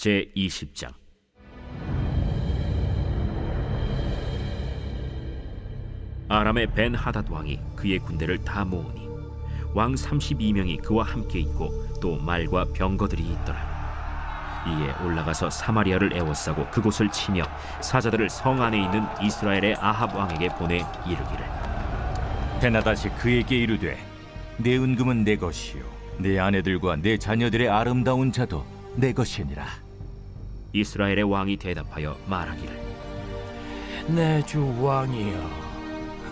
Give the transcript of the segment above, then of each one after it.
제20장. 아람의 벤하닷 왕이 그의 군대를 다 모으니 왕 32명이 그와 함께 있고 또 말과 병거들이 있더라. 이에 올라가서 사마리아를 에워싸고 그곳을 치며 사자들을 성 안에 있는 이스라엘의 아합 왕에게 보내 이르기를, 벤하닷이 그에게 이르되 내 은금은 내 것이요 내 아내들과 내 자녀들의 아름다운 자도 내 것이니라. 이스라엘의 왕이 대답하여 말하기를, 내 주 왕이여,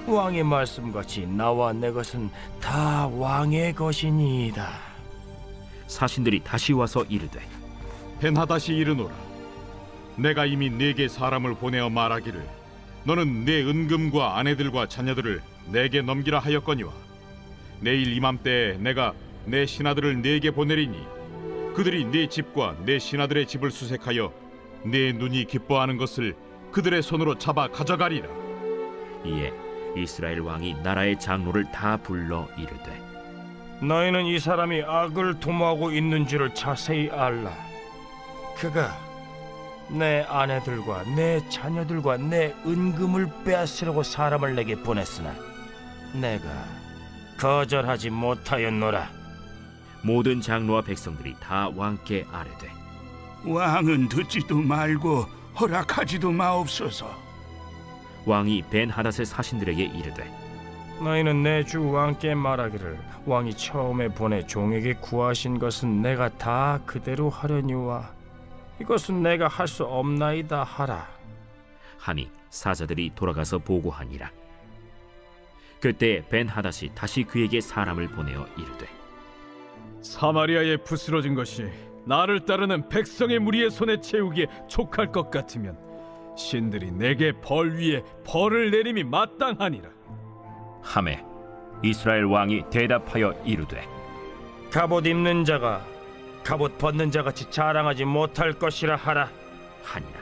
왕의 말씀같이 나와 내 것은 다 왕의 것이니이다. 사신들이 다시 와서 이르되, 벤하닷이 이르노라, 내가 이미 네게 사람을 보내어 말하기를 너는 내 은금과 아내들과 자녀들을 내게 넘기라 하였거니와 내일 이맘때에 내가 내 신하들을 네게 보내리니 그들이 네 집과 내 신하들의 집을 수색하여 내 눈이 기뻐하는 것을 그들의 손으로 잡아 가져가리라. 이에 이스라엘 왕이 나라의 장로를 다 불러 이르되, 너희는 이 사람이 악을 도모하고 있는 줄을 자세히 알라. 그가 내 아내들과 내 자녀들과 내 은금을 빼앗으려고 사람을 내게 보냈으나 내가 거절하지 못하였노라. 모든 장로와 백성들이 다 왕께 아뢰되, 왕은 듣지도 말고 허락하지도 마옵소서. 왕이 벤하닷의 사신들에게 이르되, 너희는 내 주 왕께 말하기를 왕이 처음에 보내 종에게 구하신 것은 내가 다 그대로 하려니와 이것은 내가 할 수 없나이다 하라. 하니 사자들이 돌아가서 보고하니라. 그때 벤하닷이 다시 그에게 사람을 보내어 이르되, 사마리아에 부스러진 것이 나를 따르는 백성의 무리의 손에 채우기에 촉할 것 같으면 신들이 내게 벌 위에 벌을 내림이 마땅하니라. 하매 이스라엘 왕이 대답하여 이르되, 갑옷 입는 자가 갑옷 벗는 자같이 자랑하지 못할 것이라 하라. 하니라.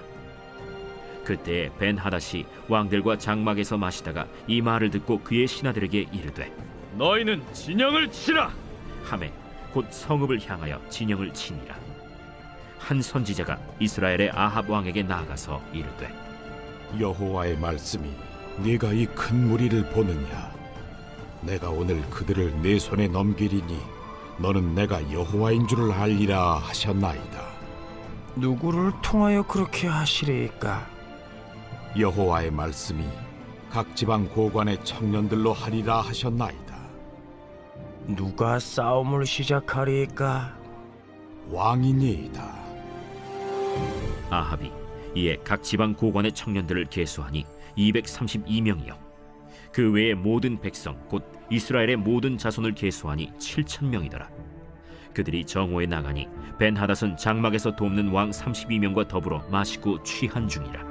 그때 벤하닷이 왕들과 장막에서 마시다가 이 말을 듣고 그의 신하들에게 이르되, 너희는 진영을 치라. 하매 곧 성읍을 향하여 진영을 치니라. 한 선지자가 이스라엘의 아합 왕에게 나아가서 이르되, 여호와의 말씀이 네가 이 큰 무리를 보느냐? 내가 오늘 그들을 네 손에 넘기리니 너는 내가 여호와인 줄을 알리라 하셨나이다. 누구를 통하여 그렇게 하시리까? 여호와의 말씀이 각 지방 고관의 청년들로 하리라 하셨나이다. 누가 싸움을 시작하리까? 왕이니이다. 아합이 이에 각 지방 고관의 청년들을 계수하니 232명이요 그 외의 모든 백성 곧 이스라엘의 모든 자손을 계수하니 7,000명이더라. 그들이 정오에 나가니 벤하닷은 장막에서 돕는 왕 32명과 더불어 마시고 취한 중이라.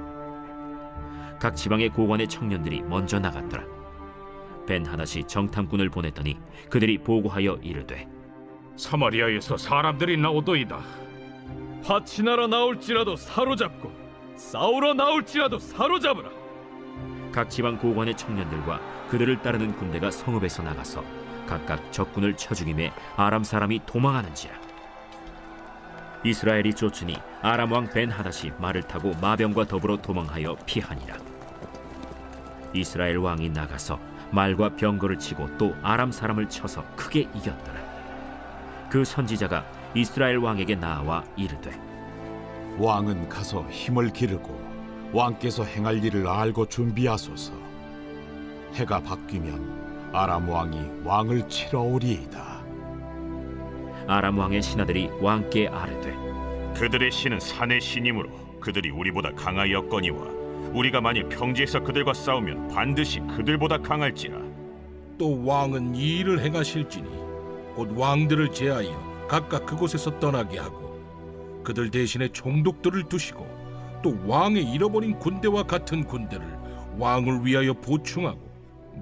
각 지방의 고관의 청년들이 먼저 나갔더라. 벤하닷이 정탐꾼을 보냈더니 그들이 보고하여 이르되, 사마리아에서 사람들이 나오도이다. 파치나라 나올지라도 사로잡고 싸우러 나올지라도 사로잡으라. 각 지방 고관의 청년들과 그들을 따르는 군대가 성읍에서 나가서 각각 적군을 쳐 죽임에 아람 사람이 도망하는지라. 이스라엘이 쫓으니 아람 왕 벤하닷이 말을 타고 마병과 더불어 도망하여 피하니라. 이스라엘 왕이 나가서 말과 병거를 치고 또 아람 사람을 쳐서 크게 이겼더라. 그 선지자가 이스라엘 왕에게 나와 이르되, 왕은 가서 힘을 기르고 왕께서 행할 일을 알고 준비하소서. 해가 바뀌면 아람 왕이 왕을 치러 오리이다. 아람 왕의 신하들이 왕께 아뢰되, 그들의 신은 산의 신이므로 그들이 우리보다 강하였거니와 우리가 만일 평지에서 그들과 싸우면 반드시 그들보다 강할지라. 또 왕은 이 일을 행하실지니 곧 왕들을 제하여 각각 그곳에서 떠나게 하고 그들 대신에 총독들을 두시고 또 왕의 잃어버린 군대와 같은 군대를 왕을 위하여 보충하고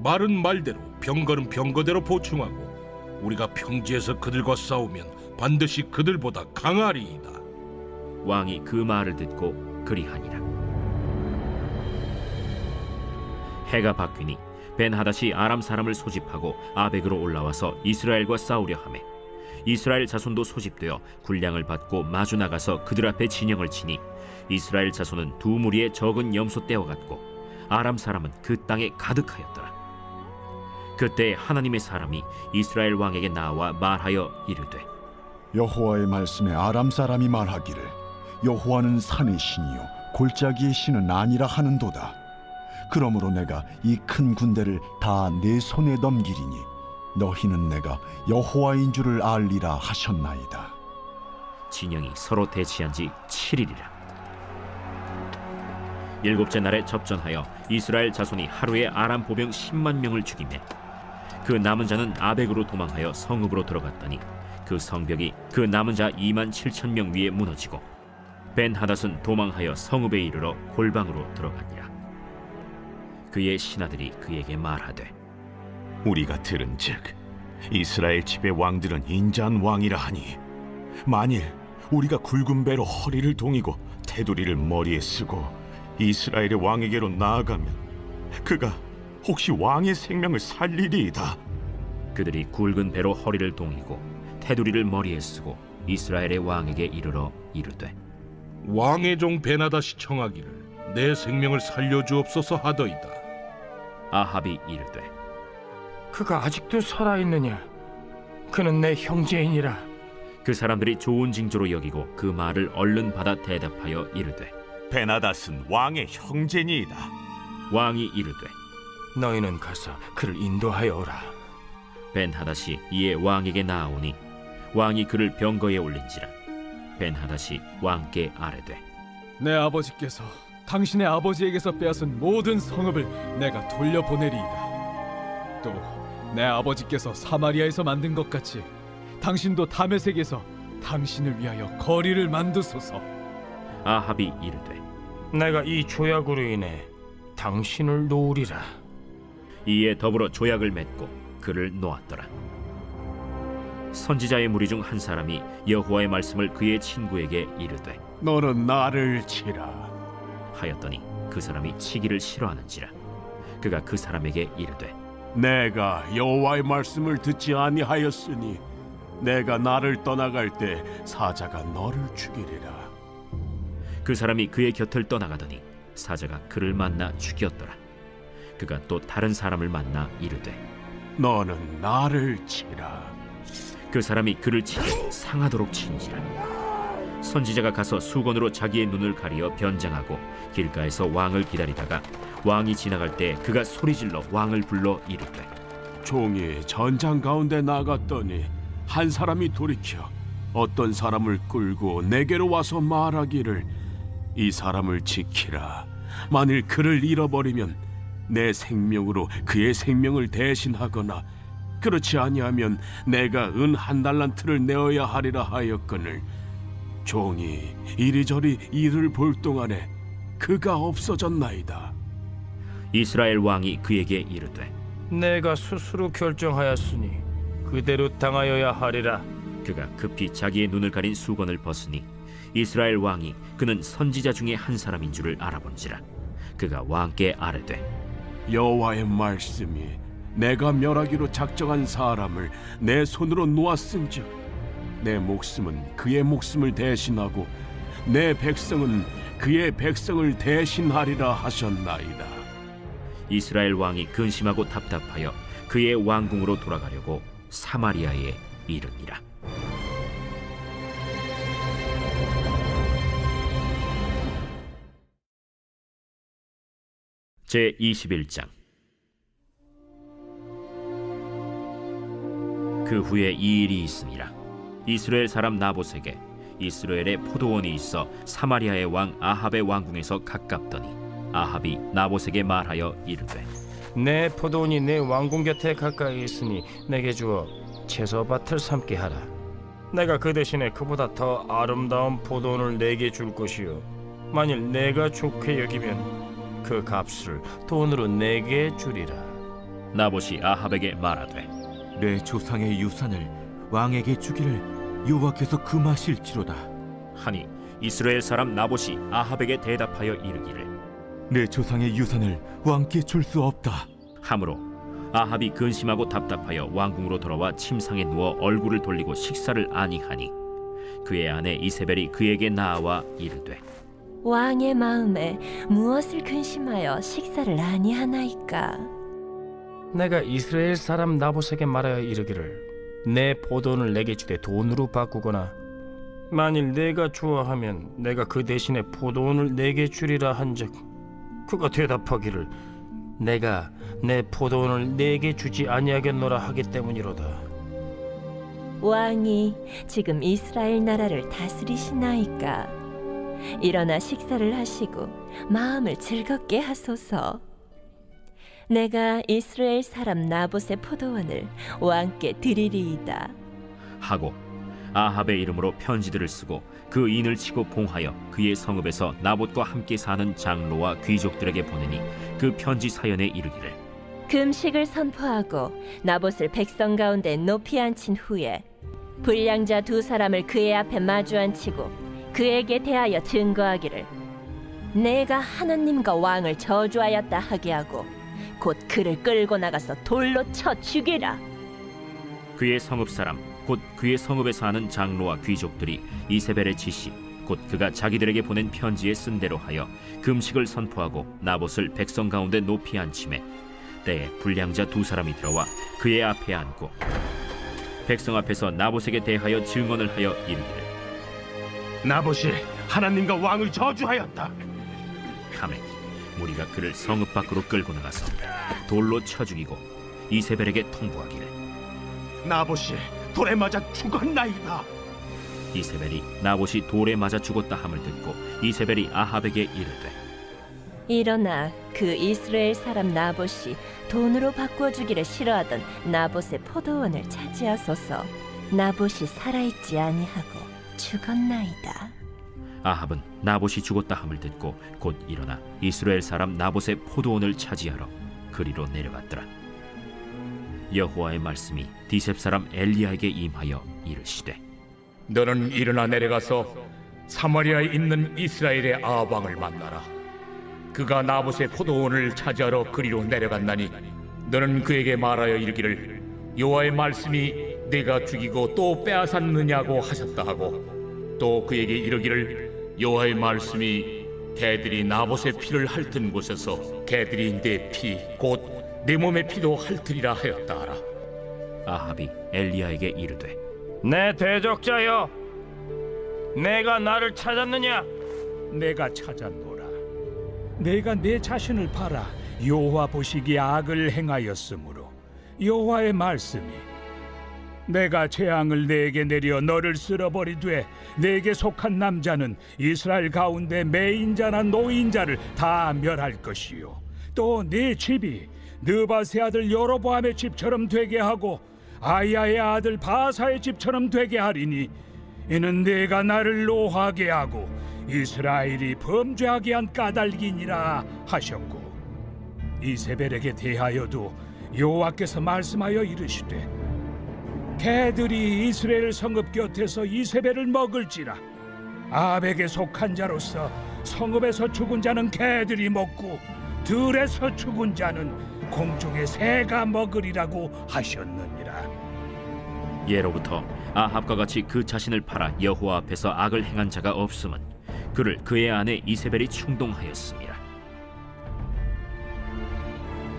말은 말대로 병거는 병거대로 보충하고 우리가 평지에서 그들과 싸우면 반드시 그들보다 강하리이다. 왕이 그 말을 듣고 그리하니라. 해가 바뀌니 벤하닷이 아람 사람을 소집하고 아벡으로 올라와서 이스라엘과 싸우려 하매 이스라엘 자손도 소집되어 군량을 받고 마주 나가서 그들 앞에 진영을 치니 이스라엘 자손은 두 무리의 적은 염소 떼어갔고 아람 사람은 그 땅에 가득하였더라. 그때 하나님의 사람이 이스라엘 왕에게 나와 말하여 이르되 여호와의 말씀에 아람 사람이 말하기를 여호와는 산의 신이요 골짜기의 신은 아니라 하는도다. 그러므로 내가 이 큰 군대를 다 내 손에 넘기리니 너희는 내가 여호와인 줄을 알리라 하셨나이다. 진영이 서로 대치한 지 7일이라. 일곱째 날에 접전하여 이스라엘 자손이 하루에 아람 보병 10만 명을 죽이매 그 남은 자는 아벡으로 도망하여 성읍으로 들어갔더니 그 성벽이 그 남은 자 2만 7천 명 위에 무너지고 벤하닷은 도망하여 성읍에 이르러 골방으로 들어가니라. 그의 신하들이 그에게 말하되 우리가 들은즉 이스라엘 집의 왕들은 인자한 왕이라 하니 만일 우리가 굵은 배로 허리를 동이고 테두리를 머리에 쓰고 이스라엘의 왕에게로 나아가면 그가 혹시 왕의 생명을 살리리이다. 그들이 굵은 배로 허리를 동이고 테두리를 머리에 쓰고 이스라엘의 왕에게 이르러 이르되 왕의 종 베나다시 청하기를 내 생명을 살려주옵소서 하더이다. 아합이 이르되 그가 아직도 살아있느냐? 그는 내 형제이니라. 그 사람들이 좋은 징조로 여기고 그 말을 얼른 받아 대답하여 이르되 베나닷은 왕의 형제니이다. 왕이 이르되 너희는 가서 그를 인도하여 오라. 벤하닷이 이에 왕에게 나아오니 왕이 그를 병거에 올린지라. 벤하닷이 왕께 아뢰되 내 아버지께서 당신의 아버지에게서 빼앗은 모든 성읍을 내가 돌려보내리이다. 또 내 아버지께서 사마리아에서 만든 것 같이 당신도 다메섹에서 당신을 위하여 거리를 만드소서. 아합이 이르되 내가 이 조약으로 인해 당신을 놓으리라. 이에 더불어 조약을 맺고 그를 놓았더라. 선지자의 무리 중 한 사람이 여호와의 말씀을 그의 친구에게 이르되 너는 나를 치라. 하였더니 그 사람이 치기를 싫어하는지라. 그가 그 사람에게 이르되 내가 여호와의 말씀을 듣지 아니하였으니 내가 나를 떠나갈 때 사자가 너를 죽이리라. 그 사람이 그의 곁을 떠나가더니 사자가 그를 만나 죽였더라. 그가 또 다른 사람을 만나 이르되 너는 나를 치라. 그 사람이 그를 치되 상하도록 친지라. 선지자가 가서 수건으로 자기의 눈을 가리어 변장하고 길가에서 왕을 기다리다가 왕이 지나갈 때 그가 소리질러 왕을 불러 이르되 종이 전장 가운데 나갔더니 한 사람이 돌이켜 어떤 사람을 끌고 내게로 와서 말하기를 이 사람을 지키라. 만일 그를 잃어버리면 내 생명으로 그의 생명을 대신하거나 그렇지 아니하면 내가 은 1달란트를 내어야 하리라 하였거늘 종이 이리저리 이를 볼 동안에 그가 없어졌나이다. 이스라엘 왕이 그에게 이르되 내가 스스로 결정하였으니 그대로 당하여야 하리라. 그가 급히 자기의 눈을 가린 수건을 벗으니 이스라엘 왕이 그는 선지자 중에 한 사람인 줄을 알아본지라. 그가 왕께 아뢰되 여호와의 말씀이 내가 멸하기로 작정한 사람을 내 손으로 놓았은즉 내 목숨은 그의 목숨을 대신하고 내 백성은 그의 백성을 대신하리라 하셨나이다. 이스라엘 왕이 근심하고 답답하여 그의 왕궁으로 돌아가려고 사마리아에 이르니라. 제 21장. 그 후에 이 일이 있으니라. 이스라엘 사람 나봇에게 이스라엘에 포도원이 있어 사마리아의 왕 아합의 왕궁에서 가깝더니 아합이 나봇에게 말하여 이르되 내 포도원이 내 왕궁 곁에 가까이 있으니 내게 주어 채소밭을 삼게 하라. 내가 그 대신에 그보다 더 아름다운 포도원을 내게 줄 것이요 만일 내가 좋게 여기면 그 값을 돈으로 내게 주리라. 나봇이 아합에게 말하되 내 조상의 유산을 왕에게 주기를 여호와께서 금하실지로다. 하니 이스라엘 사람 나봇이 아합에게 대답하여 이르기를 내 조상의 유산을 왕께 줄 수 없다. 하므로 아합이 근심하고 답답하여 왕궁으로 돌아와 침상에 누워 얼굴을 돌리고 식사를 아니하니 그의 아내 이세벨이 그에게 나아와 이르되 왕의 마음에 무엇을 근심하여 식사를 아니하나이까? 내가 이스라엘 사람 나봇에게 말하여 이르기를 내 포도원을 내게 주되 돈으로 바꾸거나 만일 내가 좋아하면 내가 그 대신에 포도원을 내게 주리라 한즉 그가 대답하기를 내가 내 포도원을 내게 주지 아니하겠노라 하기 때문이로다. 왕이 지금 이스라엘 나라를 다스리시나이까? 일어나 식사를 하시고 마음을 즐겁게 하소서. 내가 이스라엘 사람 나봇의 포도원을 왕께 드리리이다. 하고 아합의 이름으로 편지들을 쓰고 그 인을 치고 봉하여 그의 성읍에서 나봇과 함께 사는 장로와 귀족들에게 보내니 그 편지 사연에 이르기를 금식을 선포하고 나봇을 백성 가운데 높이 앉힌 후에 불량자 두 사람을 그의 앞에 마주 앉히고 그에게 대하여 증거하기를 내가 하느님과 왕을 저주하였다 하게 하고 곧 그를 끌고 나가서 돌로 쳐 죽이라. 그의 성읍 사람 곧 그의 성읍에 사는 장로와 귀족들이 이세벨의 지시 곧 그가 자기들에게 보낸 편지에 쓴 대로 하여 금식을 선포하고 나봇을 백성 가운데 높이 앉히매 때에 불량자 두 사람이 들어와 그의 앞에 앉고 백성 앞에서 나봇에게 대하여 증언을 하여 이르기를 나봇이 하나님과 왕을 저주하였다. 하매 무리가 그를 성읍 밖으로 끌고 나가서 돌로 쳐 죽이고 이세벨에게 통보하기를 나봇이 돌에 맞아 죽었나이다. 이세벨이 나봇이 돌에 맞아 죽었다 함을 듣고 이세벨이 아합에게 이르되 일어나 그 이스라엘 사람 나봇이 돈으로 바꿔주기를 싫어하던 나봇의 포도원을 차지하소서. 나봇이 살아있지 아니하고 죽었나이다. 아합은 나봇이 죽었다 함을 듣고 곧 일어나 이스라엘 사람 나봇의 포도원을 차지하러 그리로 내려갔더라. 여호와의 말씀이 디셉 사람 엘리야에게 임하여 이르시되 너는 일어나 내려가서 사마리아에 있는 이스라엘의 아합 왕을 만나라. 그가 나봇의 포도원을 차지하러 그리로 내려갔나니 너는 그에게 말하여 이르기를 여호와의 말씀이 내가 죽이고 또 빼앗았느냐고 하셨다 하고 또 그에게 이르기를 여호와의 말씀이 개들이 나봇의 피를 핥은 곳에서 개들이 내 피 곧 내 몸의 피도 핥으리라 하였다 하라. 아합이 엘리야에게 이르되 내 대적자여, 내가 나를 찾았느냐? 내가 찾았노라. 내가 내 자신을 팔아 여호와 보시기에 악을 행하였으므로 여호와의 말씀이 내가 재앙을 내게 내려 너를 쓸어버리되 내게 속한 남자는 이스라엘 가운데 매인자나 노인자를 다 멸할 것이요 또 네 집이 느바세 아들 여로보암의 집처럼 되게 하고 아야의 아들 바사의 집처럼 되게 하리니 이는 내가 나를 노하게 하고 이스라엘이 범죄하게 한 까닭이니라 하셨고 이세벨에게 대하여도 여호와께서 말씀하여 이르시되 개들이 이스라엘 성읍 곁에서 이세벨을 먹을지라. 아합에게 속한 자로서 성읍에서 죽은 자는 개들이 먹고 들에서 죽은 자는 공중의 새가 먹으리라고 하셨느니라. 예로부터 아합과 같이 그 자신을 팔아 여호와 앞에서 악을 행한 자가 없음은 그를 그의 아내 이세벨이 충동하였습니다.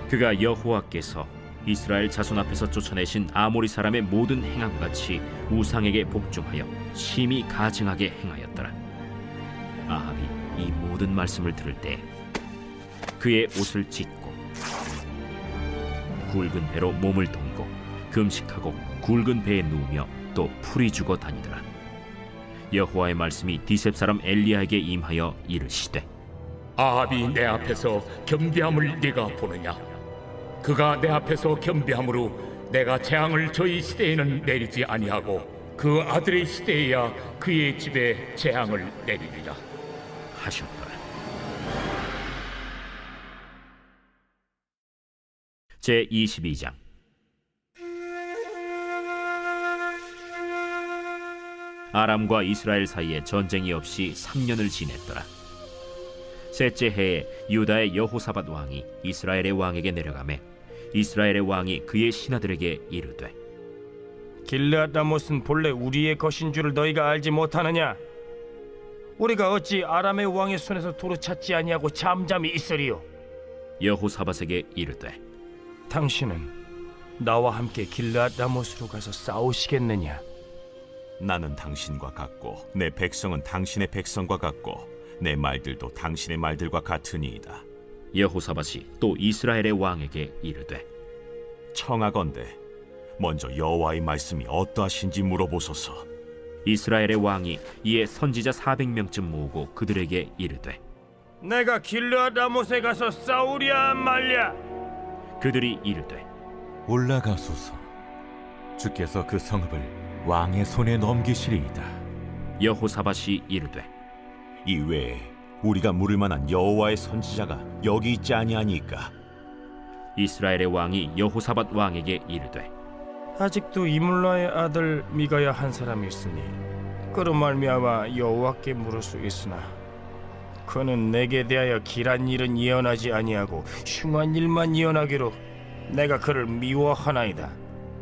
그가 여호와께서 이스라엘 자손 앞에서 쫓아내신 아모리 사람의 모든 행함과 같이 우상에게 복종하여 심히 가증하게 행하였더라. 아합이 이 모든 말씀을 들을 때 그의 옷을 찢고 굵은 배로 몸을 동이고 금식하고 굵은 배에 누우며 또 풀이 죽어 다니더라. 여호와의 말씀이 디셉 사람 엘리야에게 임하여 이르시되 아합이 내 앞에서 겸비함을 네가 보느냐? 그가 내 앞에서 겸비함으로 내가 재앙을 저희 시대에는 내리지 아니하고 그 아들의 시대에야 그의 집에 재앙을 내리리라 하셨더라. 제22장. 아람과 이스라엘 사이에 전쟁이 없이 3년을 지냈더라. 셋째 해에 유다의 여호사밧 왕이 이스라엘의 왕에게 내려가매 이스라엘의 왕이 그의 신하들에게 이르되 길르앗 라못은 본래 우리의 것인 줄을 너희가 알지 못하느냐? 우리가 어찌 아람의 왕의 손에서 도로 찾지 아니하고 잠잠히 있으리요? 여호사밧에게 이르되 당신은 나와 함께 길르앗 라못으로 가서 싸우시겠느냐? 나는 당신과 같고 내 백성은 당신의 백성과 같고 내 말들도 당신의 말들과 같으니이다. 여호사밧이 또 이스라엘의 왕에게 이르되 청하건대 먼저 여호와의 말씀이 어떠하신지 물어보소서. 이스라엘의 왕이 이에 선지자 400명쯤 모으고 그들에게 이르되 내가 길르앗 라못에 가서 싸우랴 말랴? 그들이 이르되 올라가소서. 주께서 그 성읍을 왕의 손에 넘기시리이다. 여호사밧이 이르되 이 외에 우리가 물을 만한 여호와의 선지자가 여기 있지 아니하니까. 이스라엘의 왕이 여호사밧 왕에게 이르되 아직도 이물라의 아들 미가야 한 사람이 있으니 그로 말미암아 여호와께 물을 수 있으나 그는 내게 대하여 길한 일은 예언하지 아니하고 흉한 일만 예언하기로 내가 그를 미워하나이다.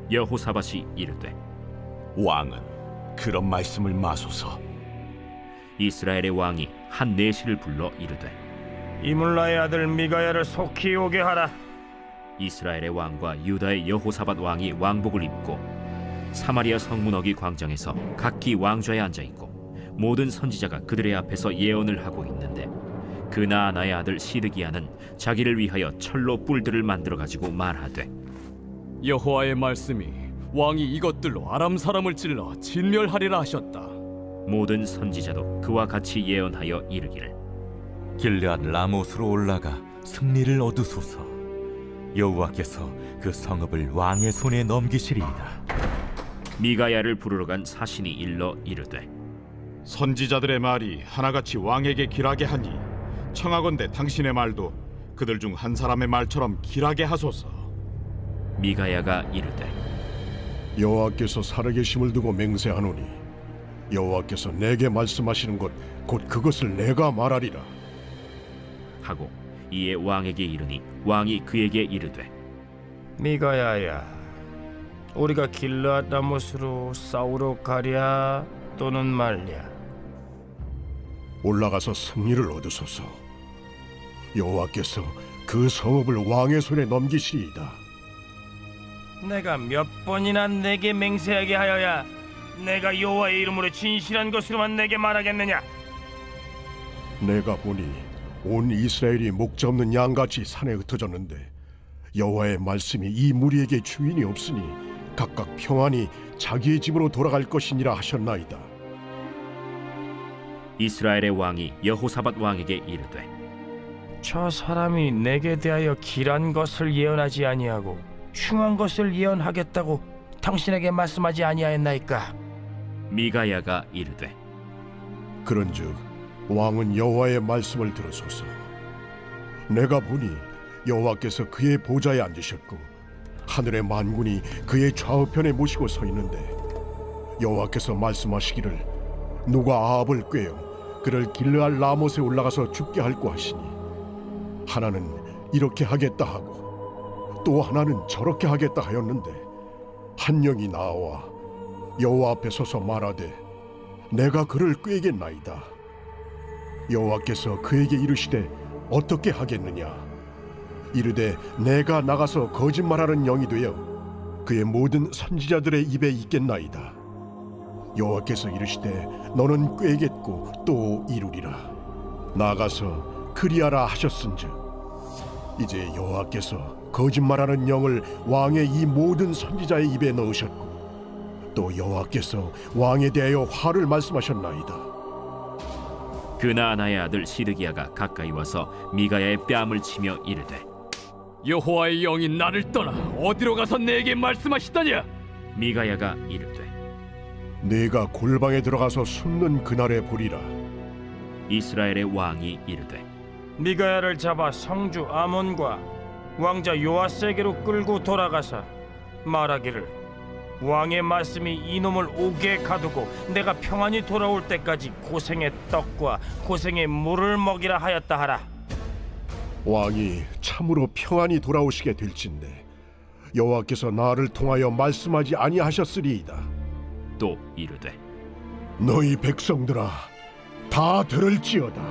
여호사밧이 이르되 왕은 그런 말씀을 마소서. 이스라엘의 왕이 한 내시를 불러 이르되 이물라의 아들 미가야를 속히 오게 하라. 이스라엘의 왕과 유다의 여호사밧 왕이 왕복을 입고 사마리아 성문어기 광장에서 각기 왕좌에 앉아 있고 모든 선지자가 그들의 앞에서 예언을 하고 있는데 그나아나의 아들 시드기야는 자기를 위하여 철로 뿔들을 만들어 가지고 말하되 여호와의 말씀이 왕이 이것들로 아람 사람을 찔러 진멸하리라 하셨다. 모든 선지자도 그와 같이 예언하여 이르기를 길르앗 라못으로 올라가 승리를 얻으소서. 여호와께서 그 성읍을 왕의 손에 넘기시리이다. 미가야를 부르러 간 사신이 일러 이르되 선지자들의 말이 하나같이 왕에게 길하게 하니 청하건대 당신의 말도 그들 중 한 사람의 말처럼 길하게 하소서. 미가야가 이르되 여호와께서 살아계심을 두고 맹세하노니 여호와께서 내게 말씀하시는 것 곧 그것을 내가 말하리라. 하고 이에 왕에게 이르니 왕이 그에게 이르되 미가야야, 우리가 길르앗 라못으로 싸우러 가랴 또는 말랴? 올라가서 승리를 얻으소서. 여호와께서 그 성읍을 왕의 손에 넘기시리이다. 내가 몇 번이나 내게 맹세하게 하여야 내가 여호와의 이름으로 진실한 것으로만 내게 말하겠느냐? 내가 보니 온 이스라엘이 목자 없는 양같이 산에 흩어졌는데 여호와의 말씀이 이 무리에게 주인이 없으니 각각 평안히 자기의 집으로 돌아갈 것이니라 하셨나이다. 이스라엘의 왕이 여호사밧 왕에게 이르되 저 사람이 내게 대하여 길한 것을 예언하지 아니하고 흉한 것을 예언하겠다고 당신에게 말씀하지 아니하였나이까? 미가야가 이르되 그런즉 왕은 여호와의 말씀을 들으소서. 내가 보니 여호와께서 그의 보좌에 앉으셨고 하늘의 만군이 그의 좌우편에 모시고 서 있는데 여호와께서 말씀하시기를 누가 아합을 꾀어 그를 길르앗 라못에 올라가서 죽게 할고 하시니 하나는 이렇게 하겠다 하고 또 하나는 저렇게 하겠다 하였는데 한 영이 나와 여호와 앞에 서서 말하되 내가 그를 꾀겠나이다. 여호와께서 그에게 이르시되 어떻게 하겠느냐? 이르되 내가 나가서 거짓말하는 영이 되어 그의 모든 선지자들의 입에 있겠나이다. 여호와께서 이르시되 너는 꾀겠고 또 이루리라. 나가서 그리하라 하셨은즉 이제 여호와께서 거짓말하는 영을 왕의 이 모든 선지자의 입에 넣으셨고 또 여호와께서 왕에 대하여 화를 말씀하셨나이다. 그나아나의 아들 시드기야가 가까이 와서 미가야의 뺨을 치며 이르되 여호와의 영이 나를 떠나 어디로 가서 내게 말씀하시더냐? 미가야가 이르되 네가 골방에 들어가서 숨는 그날에 보리라. 이스라엘의 왕이 이르되 미가야를 잡아 성주 아몬과 왕자 요아스에게로 끌고 돌아가서 말하기를 왕의 말씀이 이놈을 옥에 가두고 내가 평안히 돌아올 때까지 고생의 떡과 고생의 물을 먹이라 하였다 하라. 왕이 참으로 평안히 돌아오시게 될진데 여호와께서 나를 통하여 말씀하지 아니하셨으리이다. 또 이르되 너희 백성들아 다 들을지어다.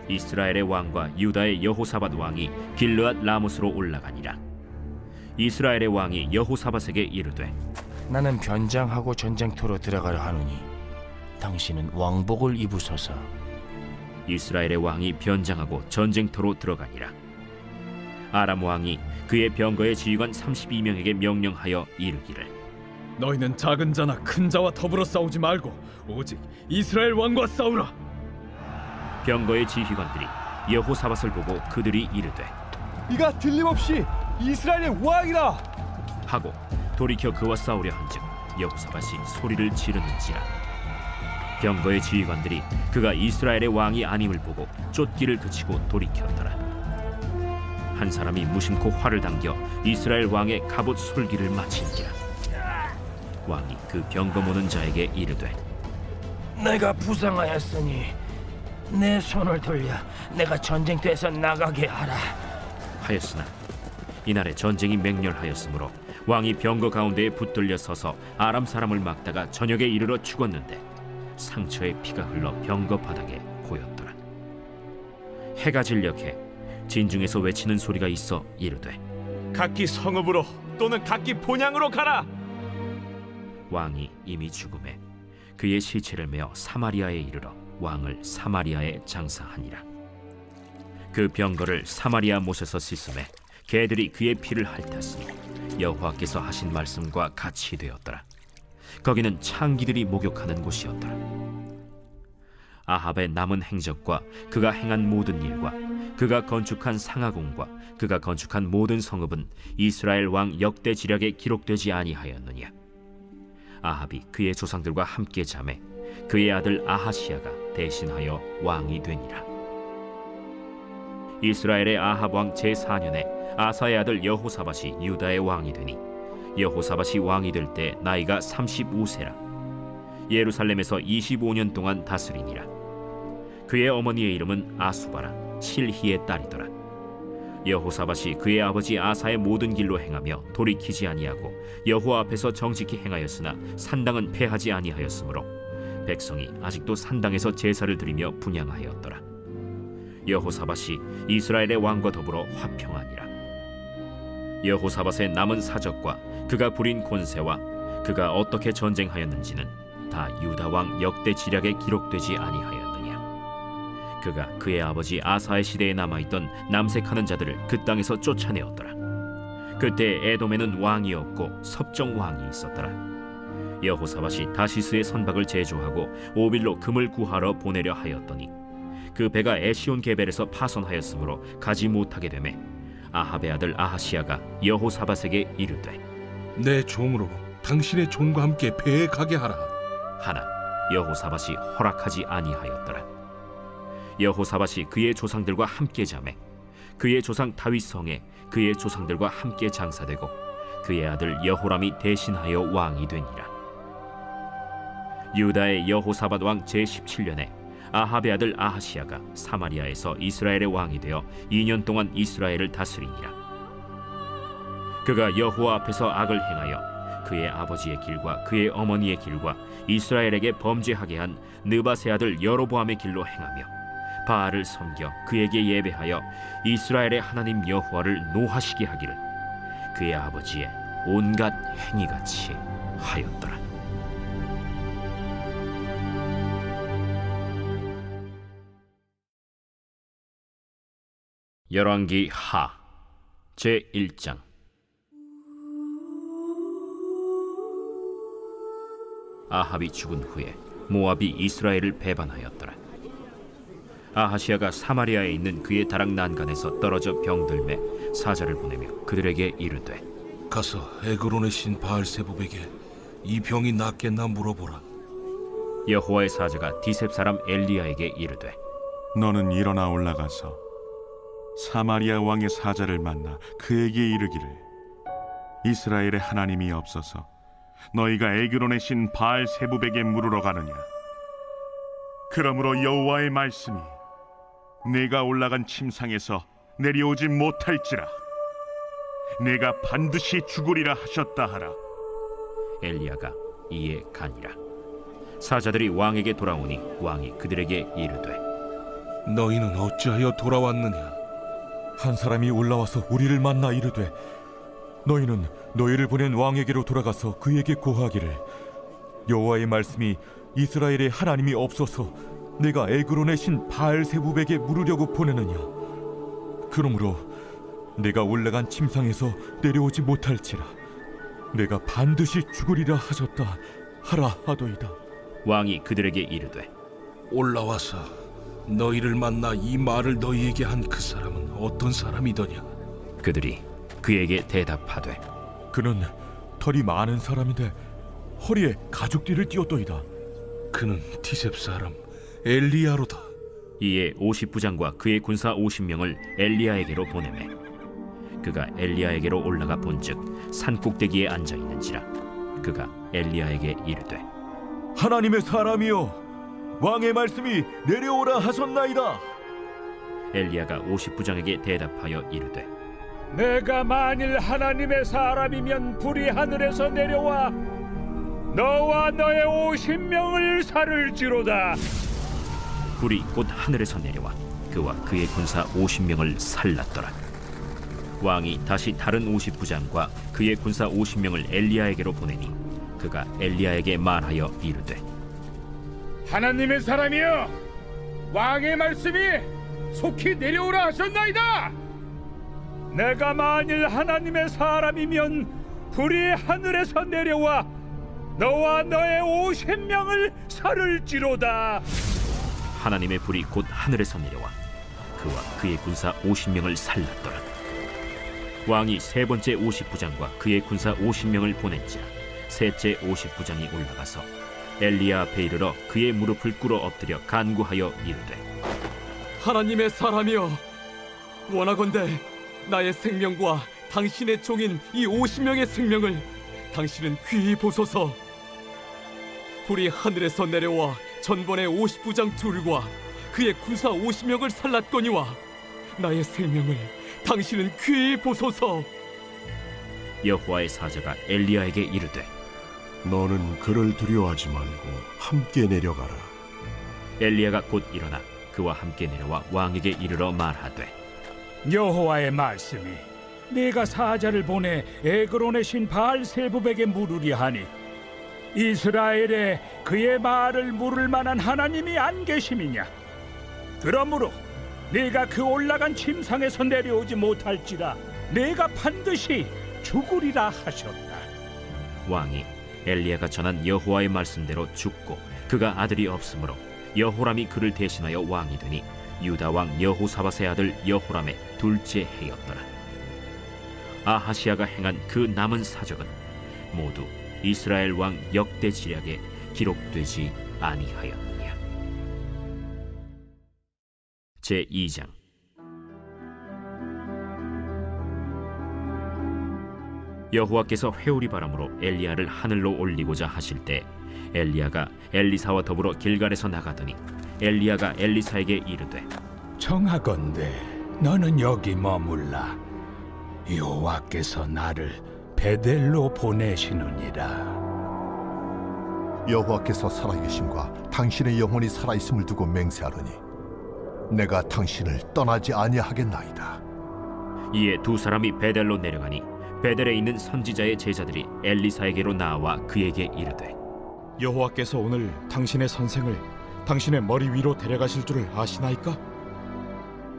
이스라엘의 왕과 유다의 여호사밧 왕이 길르앗 라못으로 올라가니라. 이스라엘의 왕이 여호사밧에게 이르되 나는 변장하고 전쟁터로 들어가려 하노니 당신은 왕복을 입으소서. 이스라엘의 왕이 변장하고 전쟁터로 들어가니라. 아람 왕이 그의 병거의 지휘관 32명에게 명령하여 이르기를 너희는 작은 자나 큰 자와 더불어 싸우지 말고 오직 이스라엘 왕과 싸우라. 병거의 지휘관들이 여호사밧을 보고 그들이 이르되 이가 틀림없이 이스라엘의 왕이라 하고 돌이켜 그와 싸우려 한즉 여호사밧이 소리를 지르는지라. 병거의 지휘관들이 그가 이스라엘의 왕이 아님을 보고 쫓기를 그치고 돌이켰더라. 한 사람이 무심코 활을 당겨 이스라엘 왕의 갑옷 솔기를 마친지라. 왕이 그 병거 모는 자에게 이르되 내가 부상하였으니 내 손을 돌려 내가 전쟁터에서 나가게 하라 하였으나 이날에 전쟁이 맹렬하였으므로 왕이 병거 가운데에 붙들려 서서 아람 사람을 막다가 저녁에 이르러 죽었는데 상처에 피가 흘러 병거 바닥에 고였더라. 해가 진녘에 진중에서 외치는 소리가 있어 이르되 각기 성읍으로 또는 각기 본향으로 가라. 왕이 이미 죽음에 그의 시체를 메어 사마리아에 이르러 왕을 사마리아에 장사하니라. 그 병거를 사마리아 못에서 씻음에 개들이 그의 피를 핥았으니 여호와께서 하신 말씀과 같이 되었더라. 거기는 창기들이 목욕하는 곳이었더라. 아합의 남은 행적과 그가 행한 모든 일과 그가 건축한 상하궁과 그가 건축한 모든 성읍은 이스라엘 왕 역대 지략에 기록되지 아니하였느냐. 아합이 그의 조상들과 함께 잠에 그의 아들 아하시야가 대신하여 왕이 되니라. 이스라엘의 아합 왕 제4년에 아사의 아들 여호사밧이 유다의 왕이 되니 여호사밧이 왕이 될 때 나이가 35세라. 예루살렘에서 25년 동안 다스리니라. 그의 어머니의 이름은 아수바라 실히의 딸이더라. 여호사밧이 그의 아버지 아사의 모든 길로 행하며 돌이키지 아니하고 여호와 앞에서 정직히 행하였으나 산당은 패하지 아니하였으므로 백성이 아직도 산당에서 제사를 드리며 분향하였더라. 여호사밧이 이스라엘의 왕과 더불어 화평하니라. 여호사밧의 남은 사적과 그가 부린 권세와 그가 어떻게 전쟁하였는지는 다 유다 왕 역대 지략에 기록되지 아니하였느냐. 그가 그의 아버지 아사의 시대에 남아있던 남색하는 자들을 그 땅에서 쫓아내었더라. 그때 에돔에는 왕이 없고 섭정 왕이 있었더라. 여호사밧이 다시스의 선박을 제조하고 오빌로 금을 구하러 보내려 하였더니 그 배가 에시온 게벨에서 파손하였으므로 가지 못하게 되매 아합의 아들 아하시야가 여호사밧에게 이르되 내 종으로 당신의 종과 함께 배에 가게 하라. 하나 여호사밧이 허락하지 아니하였더라. 여호사밧이 그의 조상들과 함께 잠에 그의 조상 다윗 성에 그의 조상들과 함께 장사되고 그의 아들 여호람이 대신하여 왕이 되니라. 유다의 여호사밧 왕 제17년에 아합의 아들 아하시야가 사마리아에서 이스라엘의 왕이 되어 2년 동안 이스라엘을 다스리니라. 그가 여호와 앞에서 악을 행하여 그의 아버지의 길과 그의 어머니의 길과 이스라엘에게 범죄하게 한 느밧의 아들 여로보암의 길로 행하며 바알을 섬겨 그에게 예배하여 이스라엘의 하나님 여호와를 노하시게 하기를 그의 아버지의 온갖 행위같이 하였더라. 열왕기 하 제1장. 아합이 죽은 후에 모압이 이스라엘을 배반하였더라. 아하시야가 사마리아에 있는 그의 다락 난간에서 떨어져 병들매 사자를 보내며 그들에게 이르되 가서 에그론의 신 바알세붑에게 이 병이 낫겠나 물어보라. 여호와의 사자가 디셉 사람 엘리야에게 이르되 너는 일어나 올라가서 사마리아 왕의 사자를 만나 그에게 이르기를 이스라엘의 하나님이 없어서 너희가 에그론의 신 바알세붑에게 물으러 가느냐. 그러므로 여호와의 말씀이 내가 올라간 침상에서 내려오지 못할지라. 내가 반드시 죽으리라 하셨다 하라. 엘리야가 이에 가니라. 사자들이 왕에게 돌아오니 왕이 그들에게 이르되 너희는 어찌하여 돌아왔느냐? 한 사람이 올라와서 우리를 만나 이르되 너희는 너희를 보낸 왕에게로 돌아가서 그에게 고하기를 여호와의 말씀이 이스라엘에 하나님이 없어서 내가 에그론의 신 바알세부백에 물으려고 보내느냐. 그러므로 내가 올라간 침상에서 내려오지 못할지라 내가 반드시 죽으리라 하셨다 하라 하도이다. 왕이 그들에게 이르되 올라와서 너희를 만나 이 말을 너희에게 한 그 사람은 어떤 사람이더냐? 그들이 그에게 대답하되 그는 털이 많은 사람인데 허리에 가죽띠를 띄었도이다. 그는 티셉 사람 엘리야로다. 이에 50부장과 그의 군사 50명을 엘리야에게로 보내매 그가 엘리야에게로 올라가 본즉 산 꼭대기에 앉아 있는지라. 그가 엘리야에게 이르되 하나님의 사람이여 왕의 말씀이 내려오라 하셨나이다. 엘리야가 50부장에게 대답하여 이르되 내가 만일 하나님의 사람이면 불이 하늘에서 내려와 너와 너의 50명을 살을지로다. 불이 곧 하늘에서 내려와 그와 그의 군사 50명을 살랐더라. 왕이 다시 다른 50부장과 그의 군사 50명을 엘리야에게로 보내니 그가 엘리야에게 말하여 이르되 하나님의 사람이여, 왕의 말씀이 속히 내려오라 하셨나이다. 내가 만일 하나님의 사람이면 불이 하늘에서 내려와 너와 너의 50명을 살을지로다. 하나님의 불이 곧 하늘에서 내려와 그와 그의 군사 50명을 살랐더라. 왕이 세 번째 50부장과 그의 군사 50명을 보낸지라. 셋째 50부장이 올라가서 엘리야 앞에 이르러 그의 무릎을 꿇어 엎드려 간구하여 이르되 하나님의 사람이여, 원하건대 나의 생명과 당신의 종인 이 50명의 생명을 당신은 귀히 보소서. 불이 하늘에서 내려와 전번의 50부장 둘과 그의 군사 50명을 살랐거니와 나의 생명을 당신은 귀히 보소서. 여호와의 사자가 엘리야에게 이르되 너는 그를 두려워하지 말고 함께 내려가라. 엘리야가 곧 일어나 그와 함께 내려와 왕에게 이르러 말하되 여호와의 말씀이 내가 사자를 보내 에그론의 신 바알세부백에 물으리 하니 이스라엘에 그의 말을 물을 만한 하나님이 안 계심이냐? 그러므로 네가 그 올라간 침상에서 내려오지 못할지라 내가 반드시 죽으리라 하셨다. 왕이 엘리야가 전한 여호와의 말씀대로 죽고 그가 아들이 없으므로 여호람이 그를 대신하여 왕이 되니 유다 왕 여호사밧의 아들 여호람의 둘째 해였더라. 아하시야가 행한 그 남은 사적은 모두 이스라엘 왕 역대 지략에 기록되지 아니하였느냐. 제2장. 여호와께서 회오리 바람으로 엘리야를 하늘로 올리고자 하실 때 엘리야가 엘리사와 더불어 길갈에서 나가더니 엘리야가 엘리사에게 이르되 청하건대 너는 여기 머물라. 여호와께서 나를 베델로 보내시느니라. 여호와께서 살아계심과 당신의 영혼이 살아있음을 두고 맹세하노니 내가 당신을 떠나지 아니하겠나이다. 이에 두 사람이 베델로 내려가니 베델에 있는 선지자의 제자들이 엘리사에게로 나와 그에게 이르되 여호와께서 오늘 당신의 선생을 당신의 머리 위로 데려가실 줄을 아시나이까?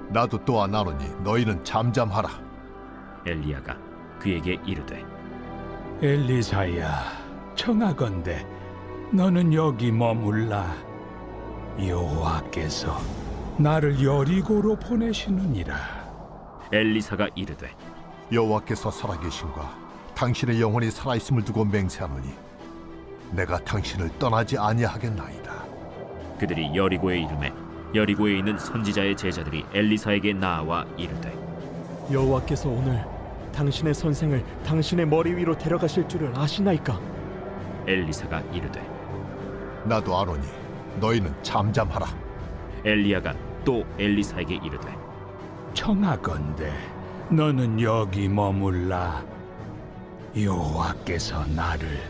나도 또한 아노니 너희는 잠잠하라. 엘리야가 그에게 이르되 엘리사야, 청하건대 너는 여기 머물라. 여호와께서 나를 여리고로 보내시느니라. 엘리사가 이르되 여호와께서 살아계심과 당신의 영혼이 살아있음을 두고 맹세하노니 내가 당신을 떠나지 아니하겠나이다. 그들이 여리고에 이르매 여리고에 있는 선지자의 제자들이 엘리사에게 나와 이르되 여호와께서 오늘 당신의 선생을 당신의 머리 위로 데려가실 줄을 아시나이까? 엘리사가 이르되 나도 아노니 너희는 잠잠하라. 엘리야가 또 엘리사에게 이르되 청하건대 너는 여기 머물라. 여호와께서 나를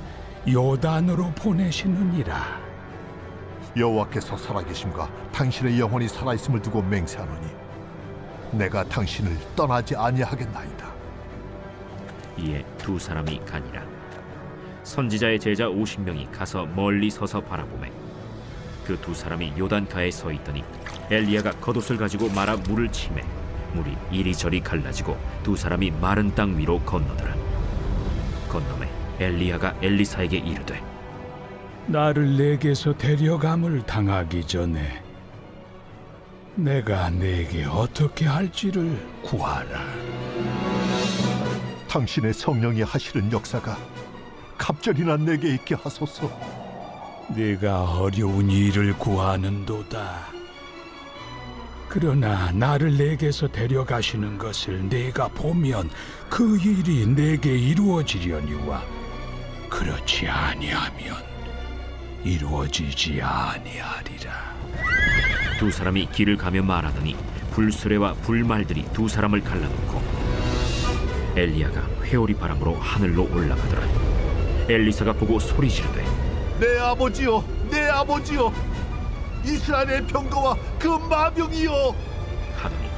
요단으로 보내시느니라. 여호와께서 살아계심과 당신의 영혼이 살아있음을 두고 맹세하노니 내가 당신을 떠나지 아니하겠나이다. 이에 두 사람이 가니라. 선지자의 제자 50명이 가서 멀리 서서 바라보매 그 두 사람이 요단가에 서 있더니 엘리야가 겉옷을 가지고 말아 물을 치매 물이 이리저리 갈라지고 두 사람이 마른 땅 위로 건너더라. 건너매 엘리야가 엘리사에게 이르되 나를 내게서 데려감을 당하기 전에 내가 내게 어떻게 할지를 구하라. 당신의 성령이 하시는 역사가 갑절이나 내게 있게 하소서. 네가 어려운 일을 구하는도다. 그러나 나를 내게서 데려가시는 것을 내가 보면 그 일이 내게 이루어지려니와 그렇지 아니하면 이루어지지 아니하리라. 두 사람이 길을 가며 말하더니 불수레와 불말들이 두 사람을 갈라놓고 엘리야가 회오리 바람으로 하늘로 올라가더라. 엘리사가 보고 소리 지르되 내 아버지여, 내 아버지여, 이스라엘의 병거와 그 마병이여. 하더니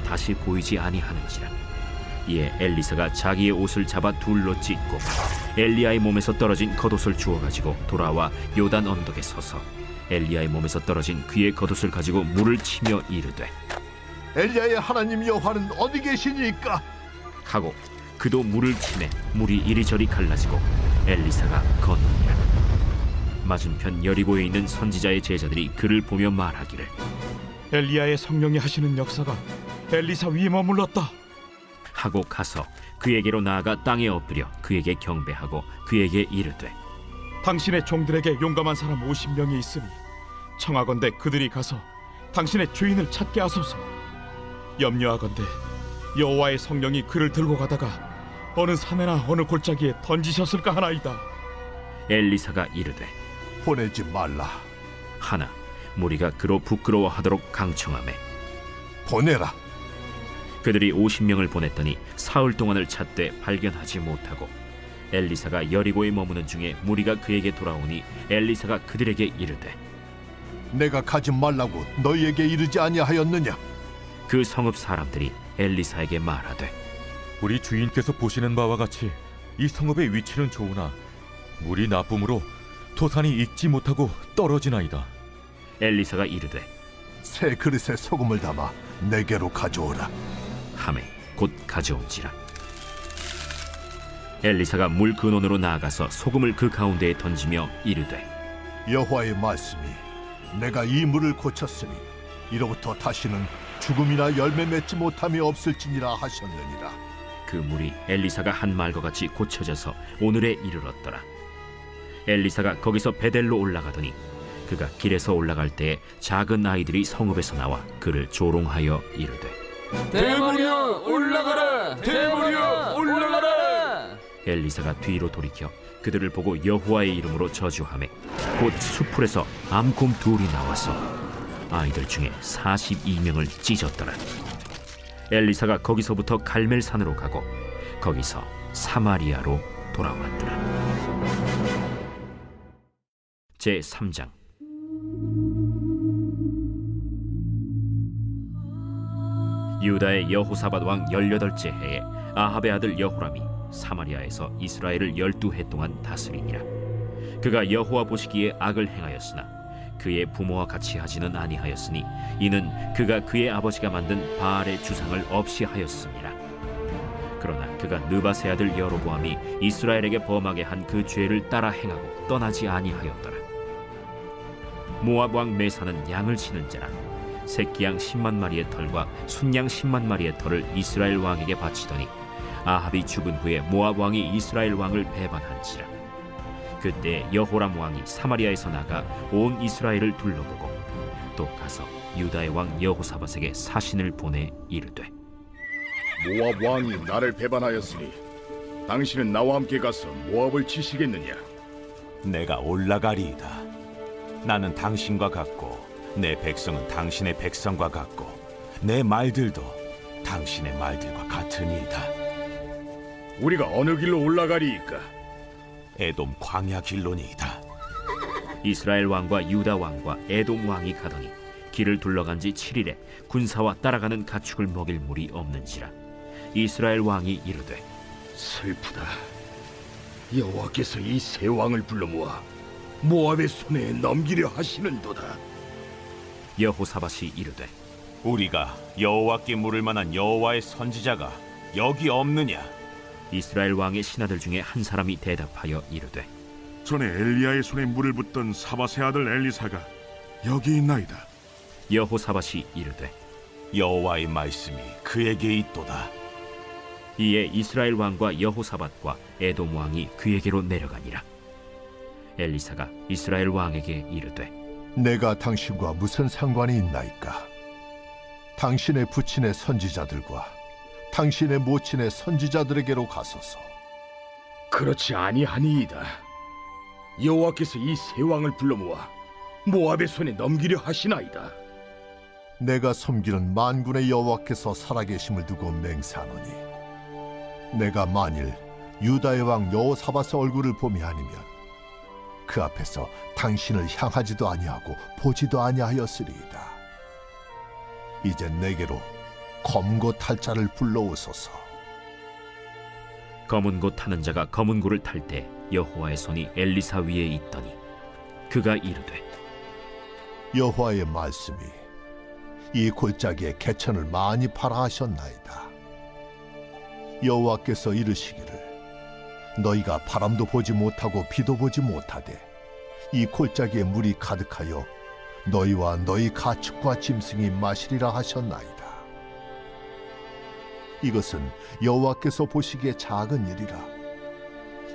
다시 보이지 아니하는지라. 이에 엘리사가 자기의 옷을 잡아 둘로 찢고 엘리야의 몸에서 떨어진 겉옷을 주워 가지고 돌아와 요단 언덕에 서서 엘리야의 몸에서 떨어진 그의 겉옷을 가지고 물을 치며 이르되 엘리야의 하나님 여호와는 어디 계시니까? 하고 그도 물을 치매 물이 이리저리 갈라지고 엘리사가 건너니라. 맞은편 여리고에 있는 선지자의 제자들이 그를 보며 말하기를 엘리야의 성령이 하시는 역사가 엘리사 위에 머물렀다 하고 가서 그에게로 나아가 땅에 엎드려 그에게 경배하고 그에게 이르되 당신의 종들에게 용감한 사람 50명이 있으니 청하건대 그들이 가서 당신의 주인을 찾게 하소서. 염려하건대 여호와의 성령이 그를 들고 가다가 어느 산에나 어느 골짜기에 던지셨을까 하나이다. 엘리사가 이르되 보내지 말라. 하나 무리가 그로 부끄러워하도록 강청하매 보내라. 그들이 50명을 보냈더니 사흘 동안을 찾되 발견하지 못하고 엘리사가 여리고에 머무는 중에 무리가 그에게 돌아오니 엘리사가 그들에게 이르되 내가 가지 말라고 너희에게 이르지 아니하였느냐? 그 성읍 사람들이 엘리사에게 말하되 우리 주인께서 보시는 바와 같이 이 성읍의 위치는 좋으나 물이 나쁨으로 토산이 익지 못하고 떨어지나이다. 엘리사가 이르되 새 그릇에 소금을 담아 내게로 가져오라. 하매 곧 가져온지라. 엘리사가 물 근원으로 나아가서 소금을 그 가운데에 던지며 이르되 여호와의 말씀이 내가 이 물을 고쳤으니 이로부터 다시는 죽음이나 열매 맺지 못함이 없을지니라 하셨느니라. 그 물이 엘리사가 한 말과 같이 고쳐져서 오늘에 이르렀더라. 엘리사가 거기서 베델로 올라가더니 그가 길에서 올라갈 때에 작은 아이들이 성읍에서 나와 그를 조롱하여 이르되 대머리여 올라가라! 대머리여 올라가라! 엘리사가 뒤로 돌이켜 그들을 보고 여호와의 이름으로 저주하매 곧 수풀에서 암곰 둘이 나와서 아이들 중에 42명을 찢었더라. 엘리사가 거기서부터 갈멜산으로 가고 거기서 사마리아로 돌아왔더라. 제3장. 유다의 여호사밧 왕 18째 해에 아합의 아들 여호람이 사마리아에서 이스라엘을 12해 동안 다스리니라. 그가 여호와 보시기에 악을 행하였으나 그의 부모와 같이 하지는 아니하였으니 이는 그가 그의 아버지가 만든 바알의 주상을 없이 하였습니다. 그러나 그가 느밧의 아들 여로보암이 이스라엘에게 범하게 한 그 죄를 따라 행하고 떠나지 아니하였더라. 모압 왕 메사는 양을 치는 자라 새끼양 10만 마리의 털과 순양 10만 마리의 털을 이스라엘 왕에게 바치더니 아합이 죽은 후에 모압 왕이 이스라엘 왕을 배반한지라. 그때 여호람 왕이 사마리아에서 나가 온 이스라엘을 둘러보고 또 가서 유다의 왕 여호사밧에게 사신을 보내 이르되 모압 왕이 나를 배반하였으니 당신은 나와 함께 가서 모압을 치시겠느냐? 내가 올라가리이다. 나는 당신과 같고 내 백성은 당신의 백성과 같고 내 말들도 당신의 말들과 같으니이다. 우리가 어느 길로 올라가리이까? 에돔 광야 길로니이다. 이스라엘 왕과 유다 왕과 에돔 왕이 가더니 길을 둘러간 지 7일에 군사와 따라가는 가축을 먹일 물이 없는지라. 이스라엘 왕이 이르되 슬프다. 여호와께서 이 세 왕을 불러 모아 모압의 손에 넘기려 하시는도다. 여호사밧이 이르되 우리가 여호와께 물을 만한 여호와의 선지자가 여기 없느냐? 이스라엘 왕의 신하들 중에 한 사람이 대답하여 이르되 전에 엘리야의 손에 물을 붓던 사밧의 아들 엘리사가 여기 있나이다. 여호사밧이 이르되 여호와의 말씀이 그에게 있도다. 이에 이스라엘 왕과 여호사밧과 에돔 왕이 그에게로 내려가니라. 엘리사가 이스라엘 왕에게 이르되 내가 당신과 무슨 상관이 있나이까? 당신의 부친의 선지자들과 당신의 모친의 선지자들에게로 가소서. 그렇지 아니하니이다. 여호와께서 이 세 왕을 불러 모아 모압의 손에 넘기려 하시나이다. 내가 섬기는 만군의 여호와께서 살아계심을 두고 맹세하노니 내가 만일 유다의 왕 여호사밧의 얼굴을 봄이 아니면 그 앞에서 당신을 향하지도 아니하고 보지도 아니하였으리이다. 이제 내게로 검고 탈 자를 불러오소서. 검은 고 타는 자가 검은 고를 탈 때 여호와의 손이 엘리사 위에 있더니 그가 이르되 여호와의 말씀이 이 골짜기에 개천을 많이 팔아 하셨나이다. 여호와께서 이르시기를 너희가 바람도 보지 못하고 비도 보지 못하되 이 골짜기에 물이 가득하여 너희와 너희 가축과 짐승이 마시리라 하셨나이다. 이것은 여호와께서 보시기에 작은 일이라.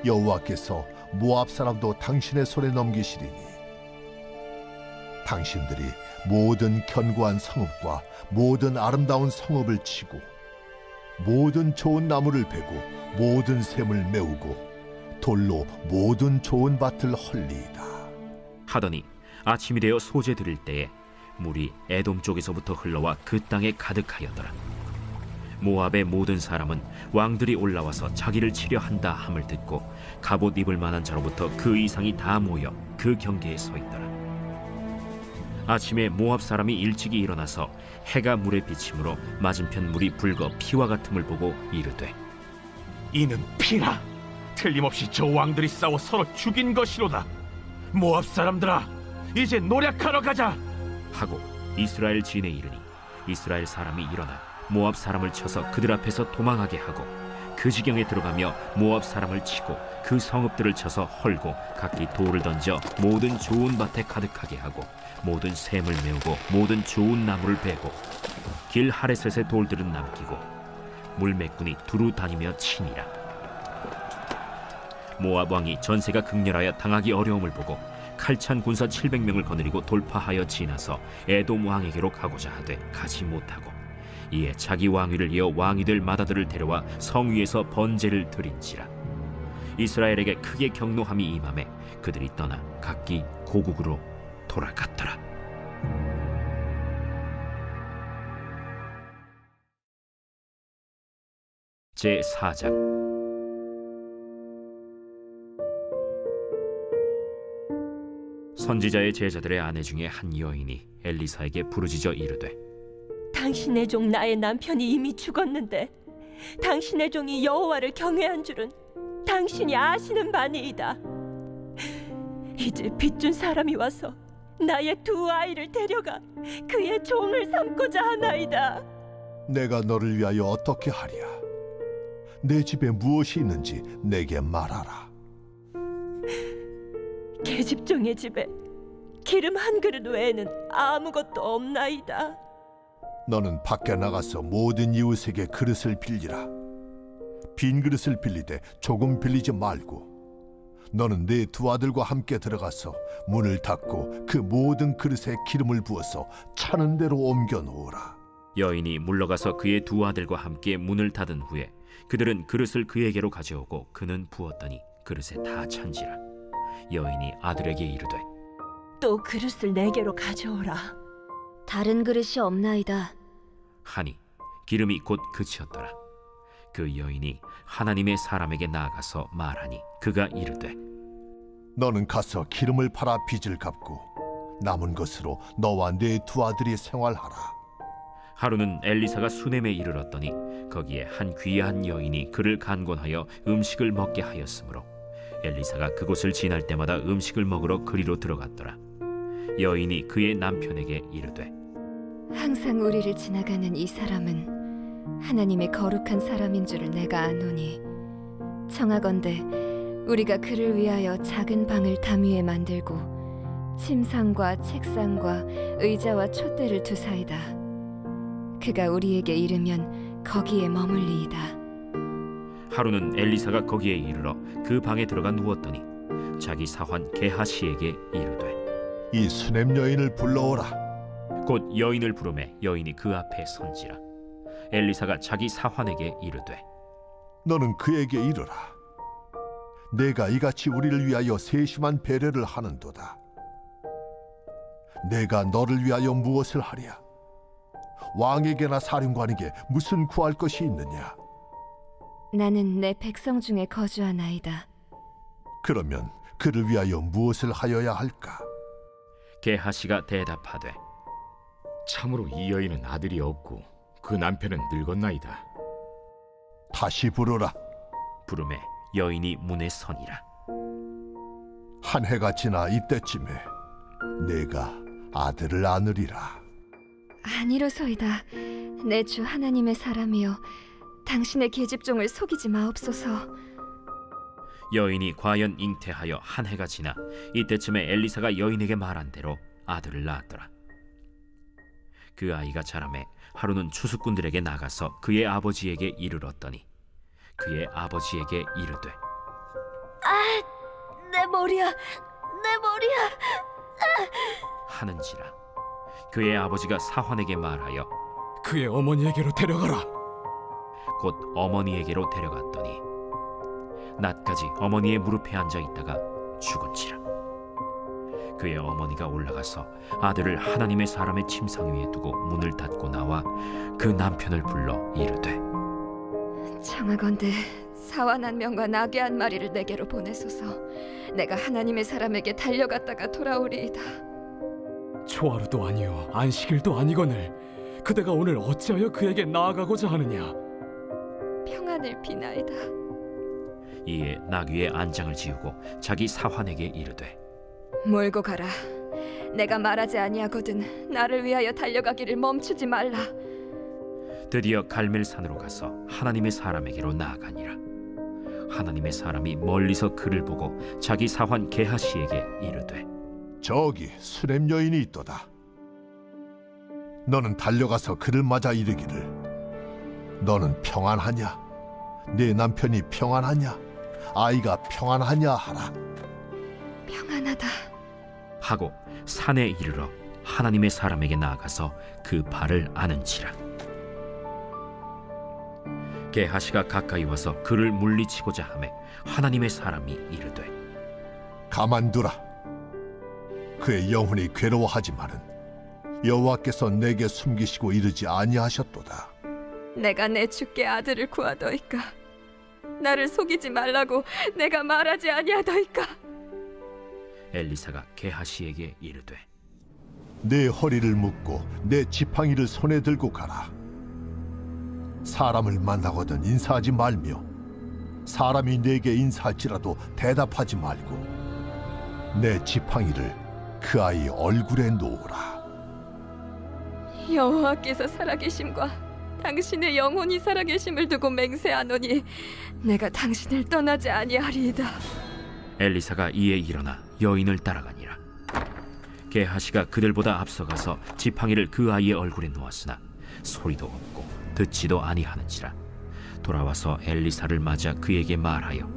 여호와께서 모압 사람도 당신의 손에 넘기시리니 당신들이 모든 견고한 성읍과 모든 아름다운 성읍을 치고 모든 좋은 나무를 베고 모든 샘을 메우고 돌로 모든 좋은 밭을 헐리이다. 하더니 아침이 되어 소재 드릴 때에 물이 에돔 쪽에서부터 흘러와 그 땅에 가득하였더라. 모압의 모든 사람은 왕들이 올라와서 자기를 치려 한다 함을 듣고 갑옷 입을 만한 자로부터 그 이상이 다 모여 그 경계에 서 있더라. 아침에 모압 사람이 일찍이 일어나서 해가 물에 비침으로 맞은편 물이 붉어 피와 같음을 보고 이르되 이는 피라. 틀림없이 저 왕들이 싸워 서로 죽인 것이로다. 모압 사람들아, 이제 노력하러 가자 하고 이스라엘 진에 이르니 이스라엘 사람이 일어나 모압 사람을 쳐서 그들 앞에서 도망하게 하고 그 지경에 들어가며 모압 사람을 치고 그 성읍들을 쳐서 헐고 각기 돌을 던져 모든 좋은 밭에 가득하게 하고 모든 샘을 메우고 모든 좋은 나무를 베고 길 하레셋의 돌들은 남기고 물매꾼이 두루 다니며 치니라. 모압 왕이 전세가 극렬하여 당하기 어려움을 보고 칼찬 군사 700명을 거느리고 돌파하여 지나서 에돔 왕에게로 가고자 하되 가지 못하고 이에 자기 왕위를 이어 왕이 될 맏아들을 데려와 성 위에서 번제를 드린지라. 이스라엘에게 크게 경노함이 임하매 그들이 떠나 각기 고국으로 돌아갔더라. 제4장. 선지자의 제자들의 아내 중에 한 여인이 엘리사에게 부르짖어 이르되 당신의 종 나의 남편이 이미 죽었는데 당신의 종이 여호와를 경외한 줄은 당신이 아시는 바니이다. 이제 빚준 사람이 와서 나의 두 아이를 데려가 그의 종을 삼고자 하나이다. 내가 너를 위하여 어떻게 하랴? 내 집에 무엇이 있는지 내게 말하라. 계집종의 집에 기름 한 그릇 외에는 아무것도 없나이다. 너는 밖에 나가서 모든 이웃에게 그릇을 빌리라. 빈 그릇을 빌리되 조금 빌리지 말고 너는 네 두 아들과 함께 들어가서 문을 닫고 그 모든 그릇에 기름을 부어서 차는 대로 옮겨 놓으라. 여인이 물러가서 그의 두 아들과 함께 문을 닫은 후에 그들은 그릇을 그에게로 가져오고 그는 부었더니 그릇에 다 찬지라. 여인이 아들에게 이르되 또 그릇을 내게로 가져오라. 다른 그릇이 없나이다. 하니 기름이 곧 그치었더라. 그 여인이 하나님의 사람에게 나아가서 말하니 그가 이르되 너는 가서 기름을 팔아 빚을 갚고 남은 것으로 너와 네 두 아들이 생활하라. 하루는 엘리사가 수넴에 이르렀더니 거기에 한 귀한 여인이 그를 간곤하여 음식을 먹게 하였으므로 엘리사가 그곳을 지날 때마다 음식을 먹으러 그리로 들어갔더라. 여인이 그의 남편에게 이르되 항상 우리를 지나가는 이 사람은 하나님의 거룩한 사람인 줄을 내가 아노니 청하건대 우리가 그를 위하여 작은 방을 담 위에 만들고 침상과 책상과 의자와 촛대를 두사이다. 그가 우리에게 이르면 거기에 머물리이다. 하루는 엘리사가 거기에 이르러 그 방에 들어가 누웠더니 자기 사환 게하시에게 이르되 이 수넴 여인을 불러오라. 곧 여인을 부르매 여인이 그 앞에 선지라. 엘리사가 자기 사환에게 이르되 너는 그에게 이르라. 내가 이같이 우리를 위하여 세심한 배려를 하는도다. 내가 너를 위하여 무엇을 하랴? 왕에게나 사령관에게 무슨 구할 것이 있느냐? 나는 내 백성 중에 거주하나이다. 그러면 그를 위하여 무엇을 하여야 할까? 게하시가 대답하되 참으로 이 여인은 아들이 없고 그 남편은 늙었나이다. 다시 부르라. 부르매 여인이 문에 서니라. 한 해가 지나 이때쯤에 내가 아들을 안으리라. 아니로소이다. 내 주 하나님의 사람이여, 당신의 계집종을 속이지 마옵소서. 여인이 과연 잉태하여 한 해가 지나 이때쯤에 엘리사가 여인에게 말한 대로 아들을 낳았더라. 그 아이가 자라매 하루는 추수꾼들에게 나가서 그의 아버지에게 이르렀더니 그의 아버지에게 이르되 내 머리야, 내 머리야 하는지라. 그의 아버지가 사환에게 말하여 그의 어머니에게로 데려가라. 곧 어머니에게로 데려갔더니 낮까지 어머니의 무릎에 앉아 있다가 죽은지라. 그의 어머니가 올라가서 아들을 하나님의 사람의 침상 위에 두고 문을 닫고 나와 그 남편을 불러 이르되 청하건대 사완 한 명과 나귀 한 마리를 내게로 보내소서. 내가 하나님의 사람에게 달려갔다가 돌아오리이다. 초하루도 아니요 안식일도 아니거늘 그대가 오늘 어찌하여 그에게 나아가고자 하느냐? 평안을 비나이다. 이에 나귀의 안장을 지우고 자기 사환에게 이르되 몰고 가라. 내가 말하지 아니하거든 나를 위하여 달려가기를 멈추지 말라. 드디어 갈멜산으로 가서 하나님의 사람에게로 나아가니라. 하나님의 사람이 멀리서 그를 보고 자기 사환 게하시에게 이르되 저기 수렘 여인이 있도다. 너는 달려가서 그를 맞아 이르기를 너는 평안하냐? 네 남편이 평안하냐? 아이가 평안하냐 하라. 평안하다 하고 산에 이르러 하나님의 사람에게 나아가서 그 발을 아는지라. 게하시가 가까이 와서 그를 물리치고자 하매 하나님의 사람이 이르되 가만두라. 그의 영혼이 괴로워하지만은 여호와께서 내게 숨기시고 이르지 아니하셨도다. 내가 내 주께 아들을 구하더이까. 나를 속이지 말라고 내가 말하지 아니하더이까. 엘리사가 게하시에게 이르되 내 허리를 묶고 내 지팡이를 손에 들고 가라. 사람을 만나거든 인사하지 말며 사람이 내게 인사할지라도 대답하지 말고 내 지팡이를 그 아이 얼굴에 놓으라. 여호와께서 살아계심과 당신의 영혼이 살아계심을 두고 맹세하노니 내가 당신을 떠나지 아니하리이다. 엘리사가 이에 일어나 여인을 따라가니라. 게하시가 그들보다 앞서가서 지팡이를 그 아이의 얼굴에 놓았으나 소리도 없고 듣지도 아니하는지라. 돌아와서 엘리사를 맞아 그에게 말하여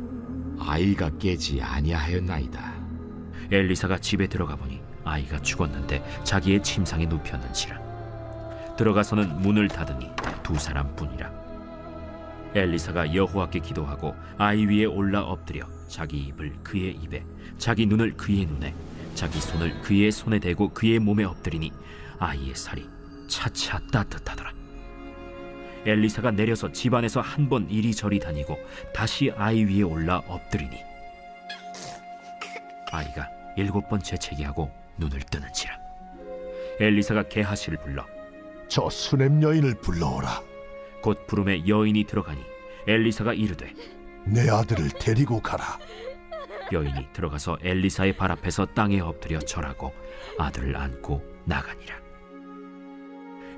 아이가 깨지 아니하였나이다. 엘리사가 집에 들어가 보니 아이가 죽었는데 자기의 침상에 눕혔는지라. 들어가서는 문을 닫으니 두 사람뿐이라. 엘리사가 여호와께 기도하고 아이 위에 올라 엎드려 자기 입을 그의 입에 자기 눈을 그의 눈에 자기 손을 그의 손에 대고 그의 몸에 엎드리니 아이의 살이 차차 따뜻하더라. 엘리사가 내려서 집안에서 한 번 이리저리 다니고 다시 아이 위에 올라 엎드리니 아이가 7번 재채기하고 눈을 뜨는지라. 엘리사가 게하시를 불러 저 수냄 여인을 불러오라. 곧 부름에 여인이 들어가니 엘리사가 이르되 내 아들을 데리고 가라. 여인이 들어가서 엘리사의 발 앞에서 땅에 엎드려 절하고 아들을 안고 나가니라.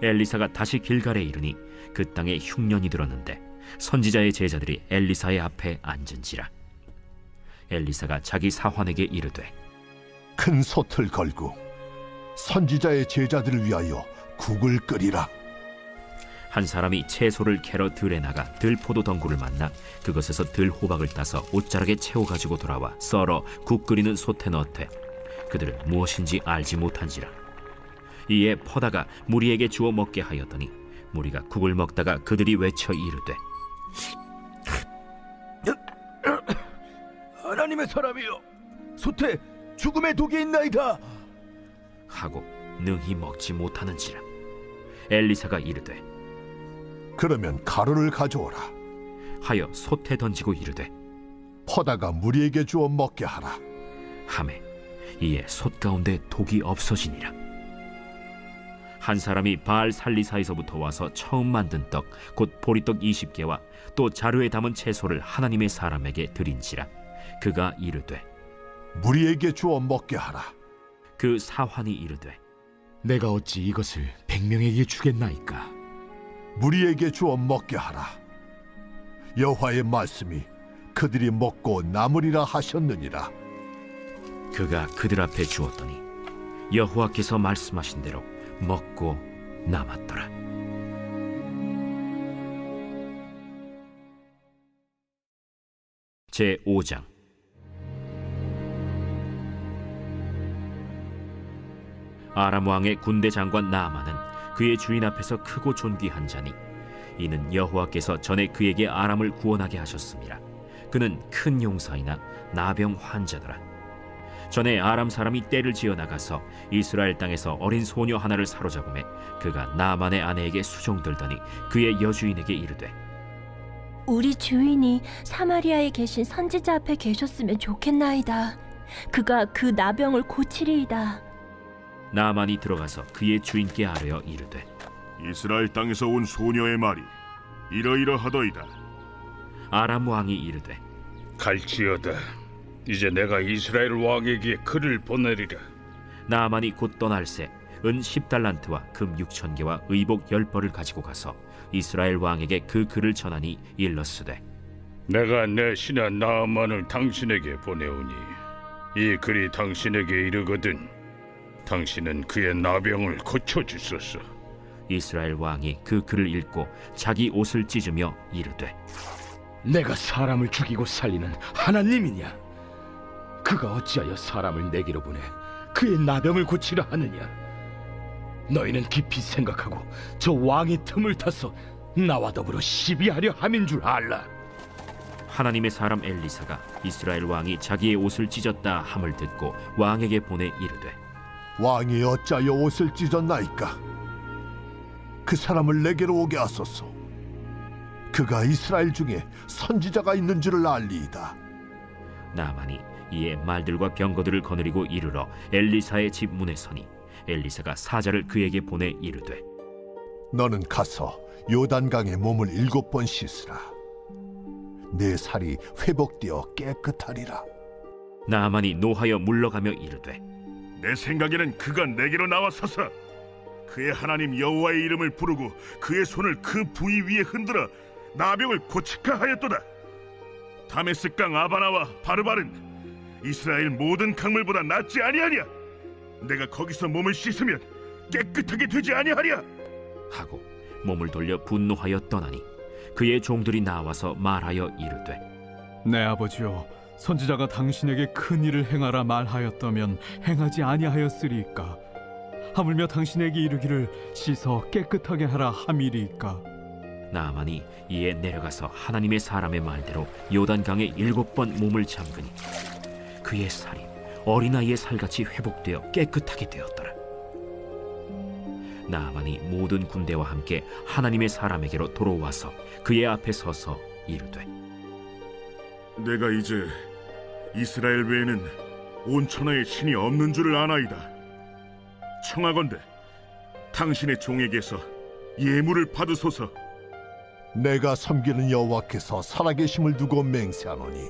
엘리사가 다시 길갈에 이르니 그 땅에 흉년이 들었는데 선지자의 제자들이 엘리사의 앞에 앉은지라. 엘리사가 자기 사환에게 이르되 큰 솥을 걸고 선지자의 제자들을 위하여 국을 끓이라. 한 사람이 채소를 캐러 들에 나가 들포도 덩굴을 만나 그것에서 들호박을 따서 옷자락에 채워 가지고 돌아와 썰어 국 끓이는 솥에 넣되 그들은 무엇인지 알지 못한지라. 이에 퍼다가 무리에게 주어 먹게 하였더니 무리가 국을 먹다가 그들이 외쳐 이르되 하나님의 사람이여, 솥에 죽음의 독이 있나이다 하고 능히 먹지 못하는지라. 엘리사가 이르되 그러면 가루를 가져오라. 하여 솥에 던지고 이르되 퍼다가 무리에게 주어 먹게 하라. 하매 이에 솥 가운데 독이 없어지니라. 한 사람이 바알 살리사에서부터 와서 처음 만든 떡 곧 보리떡 20개와 또 자루에 담은 채소를 하나님의 사람에게 드린지라. 그가 이르되 무리에게 주어 먹게 하라. 그 사환이 이르되 내가 어찌 이것을 100명에게 주겠나이까? 무리에게 주어 먹게 하라. 여호와의 말씀이 그들이 먹고 남으리라 하셨느니라. 그가 그들 앞에 주었더니 여호와께서 말씀하신 대로 먹고 남았더라. 제5장. 아람 왕의 군대 장관 나아만은 그의 주인 앞에서 크고 존귀한 자니 이는 여호와께서 전에 그에게 아람을 구원하게 하셨습니다. 그는 큰 용사이나 나병 환자더라. 전에 아람 사람이 떼를 지어 나가서 이스라엘 땅에서 어린 소녀 하나를 사로잡음에 그가 나아만의 아내에게 수종들더니 그의 여주인에게 이르되 우리 주인이 사마리아에 계신 선지자 앞에 계셨으면 좋겠나이다. 그가 그 나병을 고치리이다. 나아만이 들어가서 그의 주인께 아뢰어 이르되 이스라엘 땅에서 온 소녀의 말이 이러이러하더이다. 아람 왕이 이르되 갈지어다. 이제 내가 이스라엘 왕에게 글을 보내리라. 나아만이 곧 떠날새 은 10달란트와 금 6,000개와 의복 10벌을 가지고 가서 이스라엘 왕에게 그 글을 전하니 일렀으되 내가 내 신하 나아만을 당신에게 보내오니 이 글이 당신에게 이르거든 당신은 그의 나병을 고쳐주소서. 이스라엘 왕이 그 글을 읽고 자기 옷을 찢으며 이르되 내가 사람을 죽이고 살리는 하나님이냐? 그가 어찌하여 사람을 내게로 보내 그의 나병을 고치려 하느냐? 너희는 깊이 생각하고 저 왕의 틈을 타서 나와 더불어 시비하려 함인 줄 알라. 하나님의 사람 엘리사가 이스라엘 왕이 자기의 옷을 찢었다 함을 듣고 왕에게 보내 이르되 왕이 어찌하여 옷을 찢었나이까? 그 사람을 내게로 오게 하소서. 그가 이스라엘 중에 선지자가 있는 줄을 알리이다. 나아만이 이에 말들과 병거들을 거느리고 이르러 엘리사의 집 문에 서니 엘리사가 사자를 그에게 보내 이르되 너는 가서 요단강에 몸을 7번 씻으라. 내 살이 회복되어 깨끗하리라. 나아만이 노하여 물러가며 이르되 내 생각에는 그가 내게로 나와서서 그의 하나님 여호와의 이름을 부르고 그의 손을 그 부위 위에 흔들어 나병을 고치카 하였도다. 다메스강 아바나와 바르바른 이스라엘 모든 강물보다 낫지 아니하냐? 내가 거기서 몸을 씻으면 깨끗하게 되지 아니하랴? 하고 몸을 돌려 분노하여 떠나니 그의 종들이 나와서 말하여 이르되 내 아버지여, 선지자가 당신에게 큰 일을 행하라 말하였다면 행하지 아니하였으리이까? 하물며 당신에게 이르기를 씻어 깨끗하게 하라 함이리이까? 나아만이 이에 내려가서 하나님의 사람의 말대로 요단강에 7번 몸을 잠그니 그의 살이 어린아이의 살같이 회복되어 깨끗하게 되었더라. 나아만이 모든 군대와 함께 하나님의 사람에게로 돌아와서 그의 앞에 서서 이르되 내가 이제 이스라엘 외에는 온 천하에 신이 없는 줄을 아나이다. 청하건대 당신의 종에게서 예물을 받으소서. 내가 섬기는 여호와께서 살아계심을 두고 맹세하노니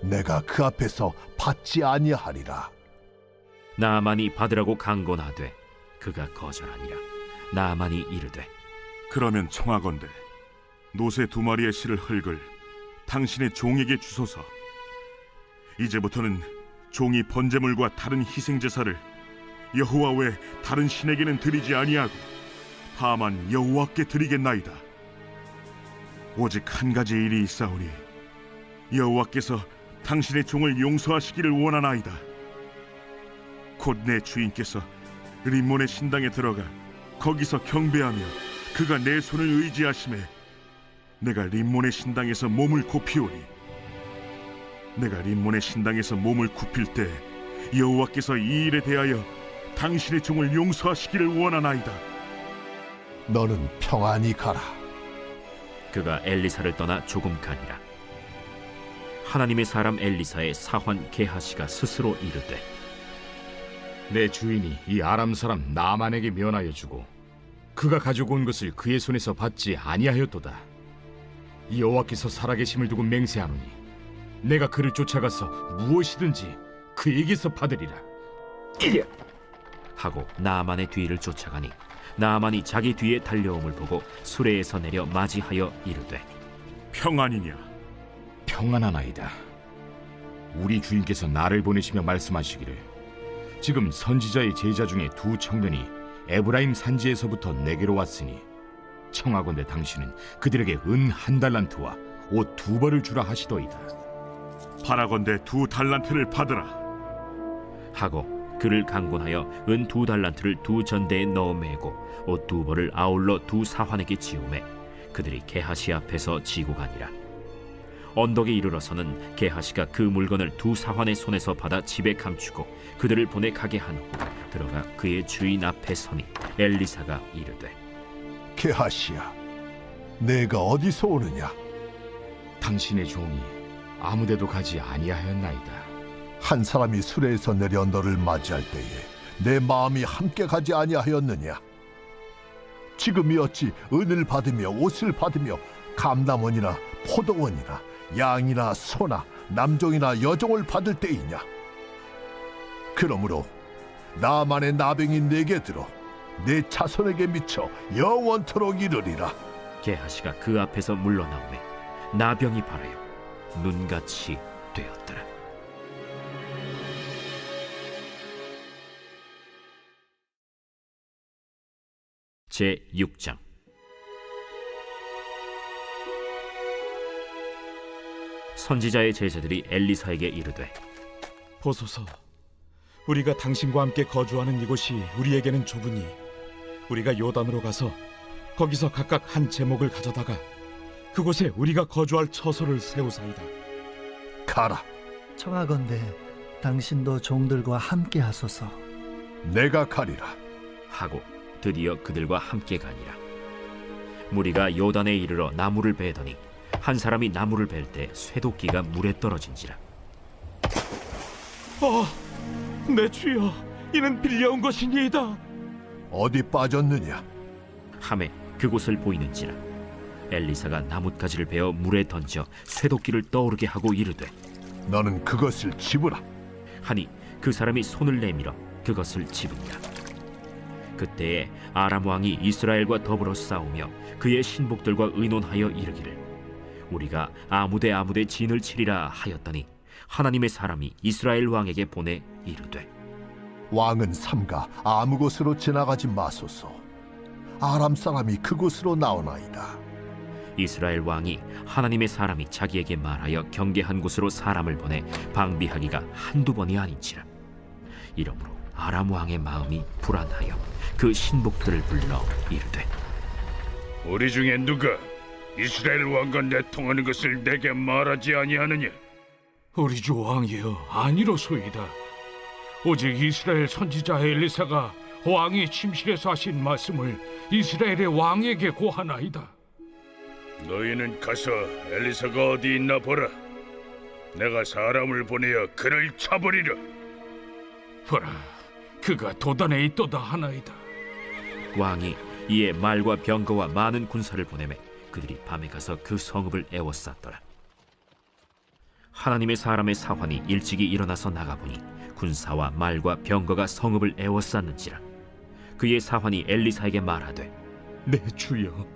내가 그 앞에서 받지 아니하리라. 나아만이 받으라고 강권하되 그가 거절하니라. 나아만이 이르되 그러면 청하건대 노새 2마리의 실을 흙을 당신의 종에게 주소서. 이제부터는 종이 번제물과 다른 희생제사를 여호와 외 다른 신에게는 드리지 아니하고 다만 여호와께 드리겠나이다. 오직 한 가지 일이 있사오니 여호와께서 당신의 종을 용서하시기를 원하나이다. 곧 내 주인께서 림몬의 신당에 들어가 거기서 경배하며 그가 내 손을 의지하심에 내가 림몬의 신당에서 몸을 굽히오니 내가 림몬의 신당에서 몸을 굽힐 때 여호와께서 이 일에 대하여 당신의 종을 용서하시기를 원하나이다. 너는 평안히 가라. 그가 엘리사를 떠나 조금 가니라. 하나님의 사람 엘리사의 사환 게하시가 스스로 이르되 내 주인이 이 아람 사람 나만에게 면하여 주고 그가 가지고 온 것을 그의 손에서 받지 아니하였도다. 이 여호와께서 살아계심을 두고 맹세하노니 내가 그를 쫓아가서 무엇이든지 그에게서 받으리라. 하고 나아만의 뒤를 쫓아가니 나아만이 자기 뒤에 달려옴을 보고 수레에서 내려 맞이하여 이르되 평안이냐? 평안하나이다. 우리 주인께서 나를 보내시며 말씀하시기를 지금 선지자의 제자 중에 2 청년이 에브라임 산지에서부터 내게로 왔으니 청하건대 당신은 그들에게 은 1달란트와 옷 2벌을 주라 하시더이다. 바라건대 2 달란트를 받으라. 하고 그를 강권하여 은 2달란트를 2 전대에 넣어 매고 옷 2벌을 아울러 2 사환에게 지우매 그들이 게하시 앞에서 지고 가니라. 언덕에 이르러서는 게하시가 그 물건을 2 사환의 손에서 받아 집에 감추고 그들을 보내 가게 한 후 들어가 그의 주인 앞에 서니 엘리사가 이르되 게하시야, 내가 어디서 오느냐? 당신의 종이 아무데도 가지 아니하였나이다. 한 사람이 수레에서 내려 너를 맞이할 때에 내 마음이 함께 가지 아니하였느냐? 지금이 어찌 은을 받으며 옷을 받으며 감남원이나 포도원이나 양이나 소나 남종이나 여종을 받을 때이냐? 그러므로 나만의 나병이 내게 들어 내 자손에게 미쳐 영원토록 이르리라. 게하시가 그 앞에서 물러나오매 나병이 발하여 눈같이 되었더라. 제 6장. 선지자의 제자들이 엘리사에게 이르되 보소서, 우리가 당신과 함께 거주하는 이곳이 우리에게는 좁으니 우리가 요단으로 가서 거기서 각각 한 제목을 가져다가 그곳에 우리가 거주할 처소를 세우사이다. 가라. 청하건대 당신도 종들과 함께 하소서. 내가 가리라. 하고 드디어 그들과 함께 가니라. 무리가 요단에 이르러 나무를 베더니 한 사람이 나무를 벨 때 쇠도끼가 물에 떨어진지라. 내 주여, 이는 빌려온 것이니이다. 어디 빠졌느냐? 함에 그곳을 보이는지라. 엘리사가 나뭇가지를 베어 물에 던져 쇠도끼를 떠오르게 하고 이르되 너는 그것을 집으라. 하니 그 사람이 손을 내밀어 그것을 집으니라. 그때에 아람 왕이 이스라엘과 더불어 싸우며 그의 신복들과 의논하여 이르기를 우리가 아무데 진을 치리라 하였더니 하나님의 사람이 이스라엘 왕에게 보내 이르되 왕은 삼가 아무 곳으로 지나가지 마소서. 아람 사람이 그곳으로 나오나이다. 이스라엘 왕이 하나님의 사람이 자기에게 말하여 경계한 곳으로 사람을 보내 방비하기가 한두 번이 아닌지라. 이러므로 아람 왕의 마음이 불안하여 그 신복들을 불러 이르되 우리 중에 누가 이스라엘 왕과 내통하는 것을 내게 말하지 아니하느냐? 우리 주 왕이여, 아니로소이다. 오직 이스라엘 선지자 엘리사가 왕이 침실에서 하신 말씀을 이스라엘의 왕에게 고하나이다. 너희는 가서 엘리사가 어디 있나 보라. 내가 사람을 보내어 그를 쳐버리라. 보라, 그가 도단에 있도다 하나이다. 왕이 이에 말과 병거와 많은 군사를 보내매 그들이 밤에 가서 그 성읍을 에워쌌더라. 하나님의 사람의 사환이 일찍이 일어나서 나가보니 군사와 말과 병거가 성읍을 에워쌌는지라. 그의 사환이 엘리사에게 말하되, 내 주여,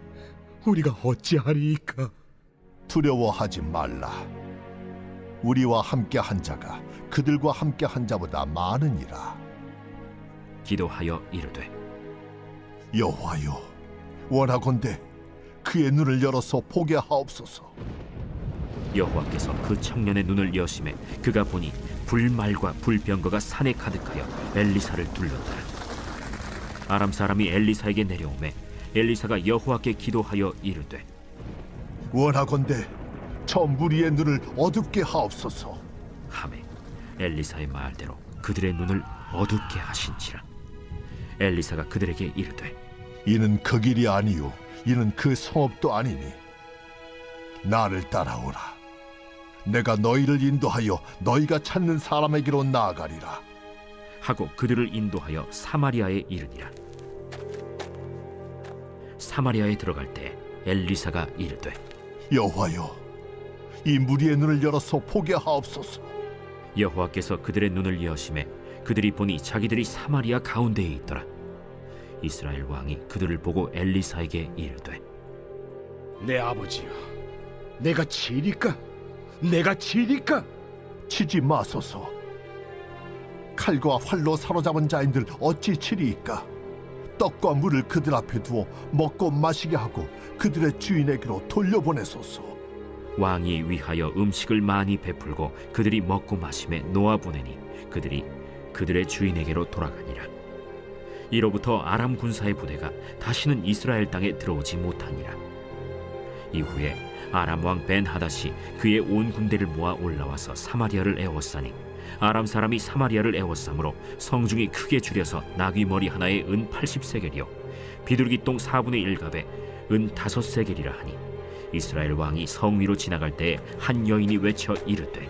우리가 어찌하리이까? 두려워하지 말라. 우리와 함께 한 자가 그들과 함께 한 자보다 많으니라. 기도하여 이르되, 여호와여, 원하건대 그의 눈을 열어서 보게 하옵소서. 여호와께서 그 청년의 눈을 여심해 그가 보니 불말과 불병거가 산에 가득하여 엘리사를 둘렀더라. 아람 사람이 엘리사에게 내려오매 엘리사가 여호와께 기도하여 이르되, 원하건대 저 무리의 눈을 어둡게 하옵소서. 하매 엘리사의 말대로 그들의 눈을 어둡게 하신지라. 엘리사가 그들에게 이르되, 이는 그 길이 아니요 이는 그 성읍도 아니니 나를 따라오라. 내가 너희를 인도하여 너희가 찾는 사람에게로 나아가리라. 하고 그들을 인도하여 사마리아에 이르니라. 사마리아에 들어갈 때 엘리사가 이르되, 여호와여, 이 무리의 눈을 열어서 보게 하옵소서. 여호와께서 그들의 눈을 여심해 그들이 보니 자기들이 사마리아 가운데에 있더라. 이스라엘 왕이 그들을 보고 엘리사에게 이르되, 내 아버지여, 내가 치리까? 내가 치리까? 치지 마소서. 칼과 활로 사로잡은 자인들 어찌 치리이까? 떡과 물을 그들 앞에 두어 먹고 마시게 하고 그들의 주인에게로 돌려보내소서. 왕이 위하여 음식을 많이 베풀고 그들이 먹고 마심에 놓아보내니 그들이 그들의 주인에게로 돌아가니라. 이로부터 아람 군사의 부대가 다시는 이스라엘 땅에 들어오지 못하니라. 이후에 아람 왕 벤하닷이 그의 온 군대를 모아 올라와서 사마리아를 에워싸니 아람 사람이 사마리아를 에워싸므로 성중이 크게 줄여서 나귀 머리 하나에 은 80세겔이요 비둘기 똥 4분의 1갑에 은 5세겔이라 하니 이스라엘 왕이 성 위로 지나갈 때에 한 여인이 외쳐 이르되,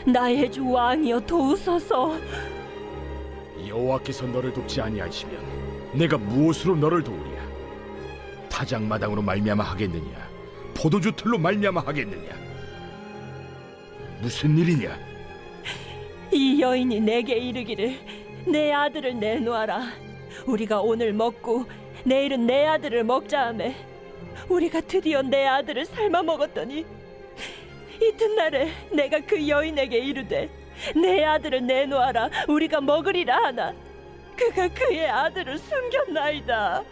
나의 주 왕이여 도우소서. 여호와께서 너를 돕지 아니하시면 내가 무엇으로 너를 도우랴? 타작마당으로 말미암아 하겠느냐? 포도주 틀로 말미암아 하겠느냐? 무슨 일이냐? 이 여인이 내게 이르기를 내 아들을 내놓아라. 우리가 오늘 먹고 내일은 내 아들을 먹자 하매 우리가 드디어 내 아들을 삶아 먹었더니 이튿날에 내가 그 여인에게 이르되 내 아들을 내놓아라. 우리가 먹으리라 하나 그가 그의 아들을 숨겼나이다.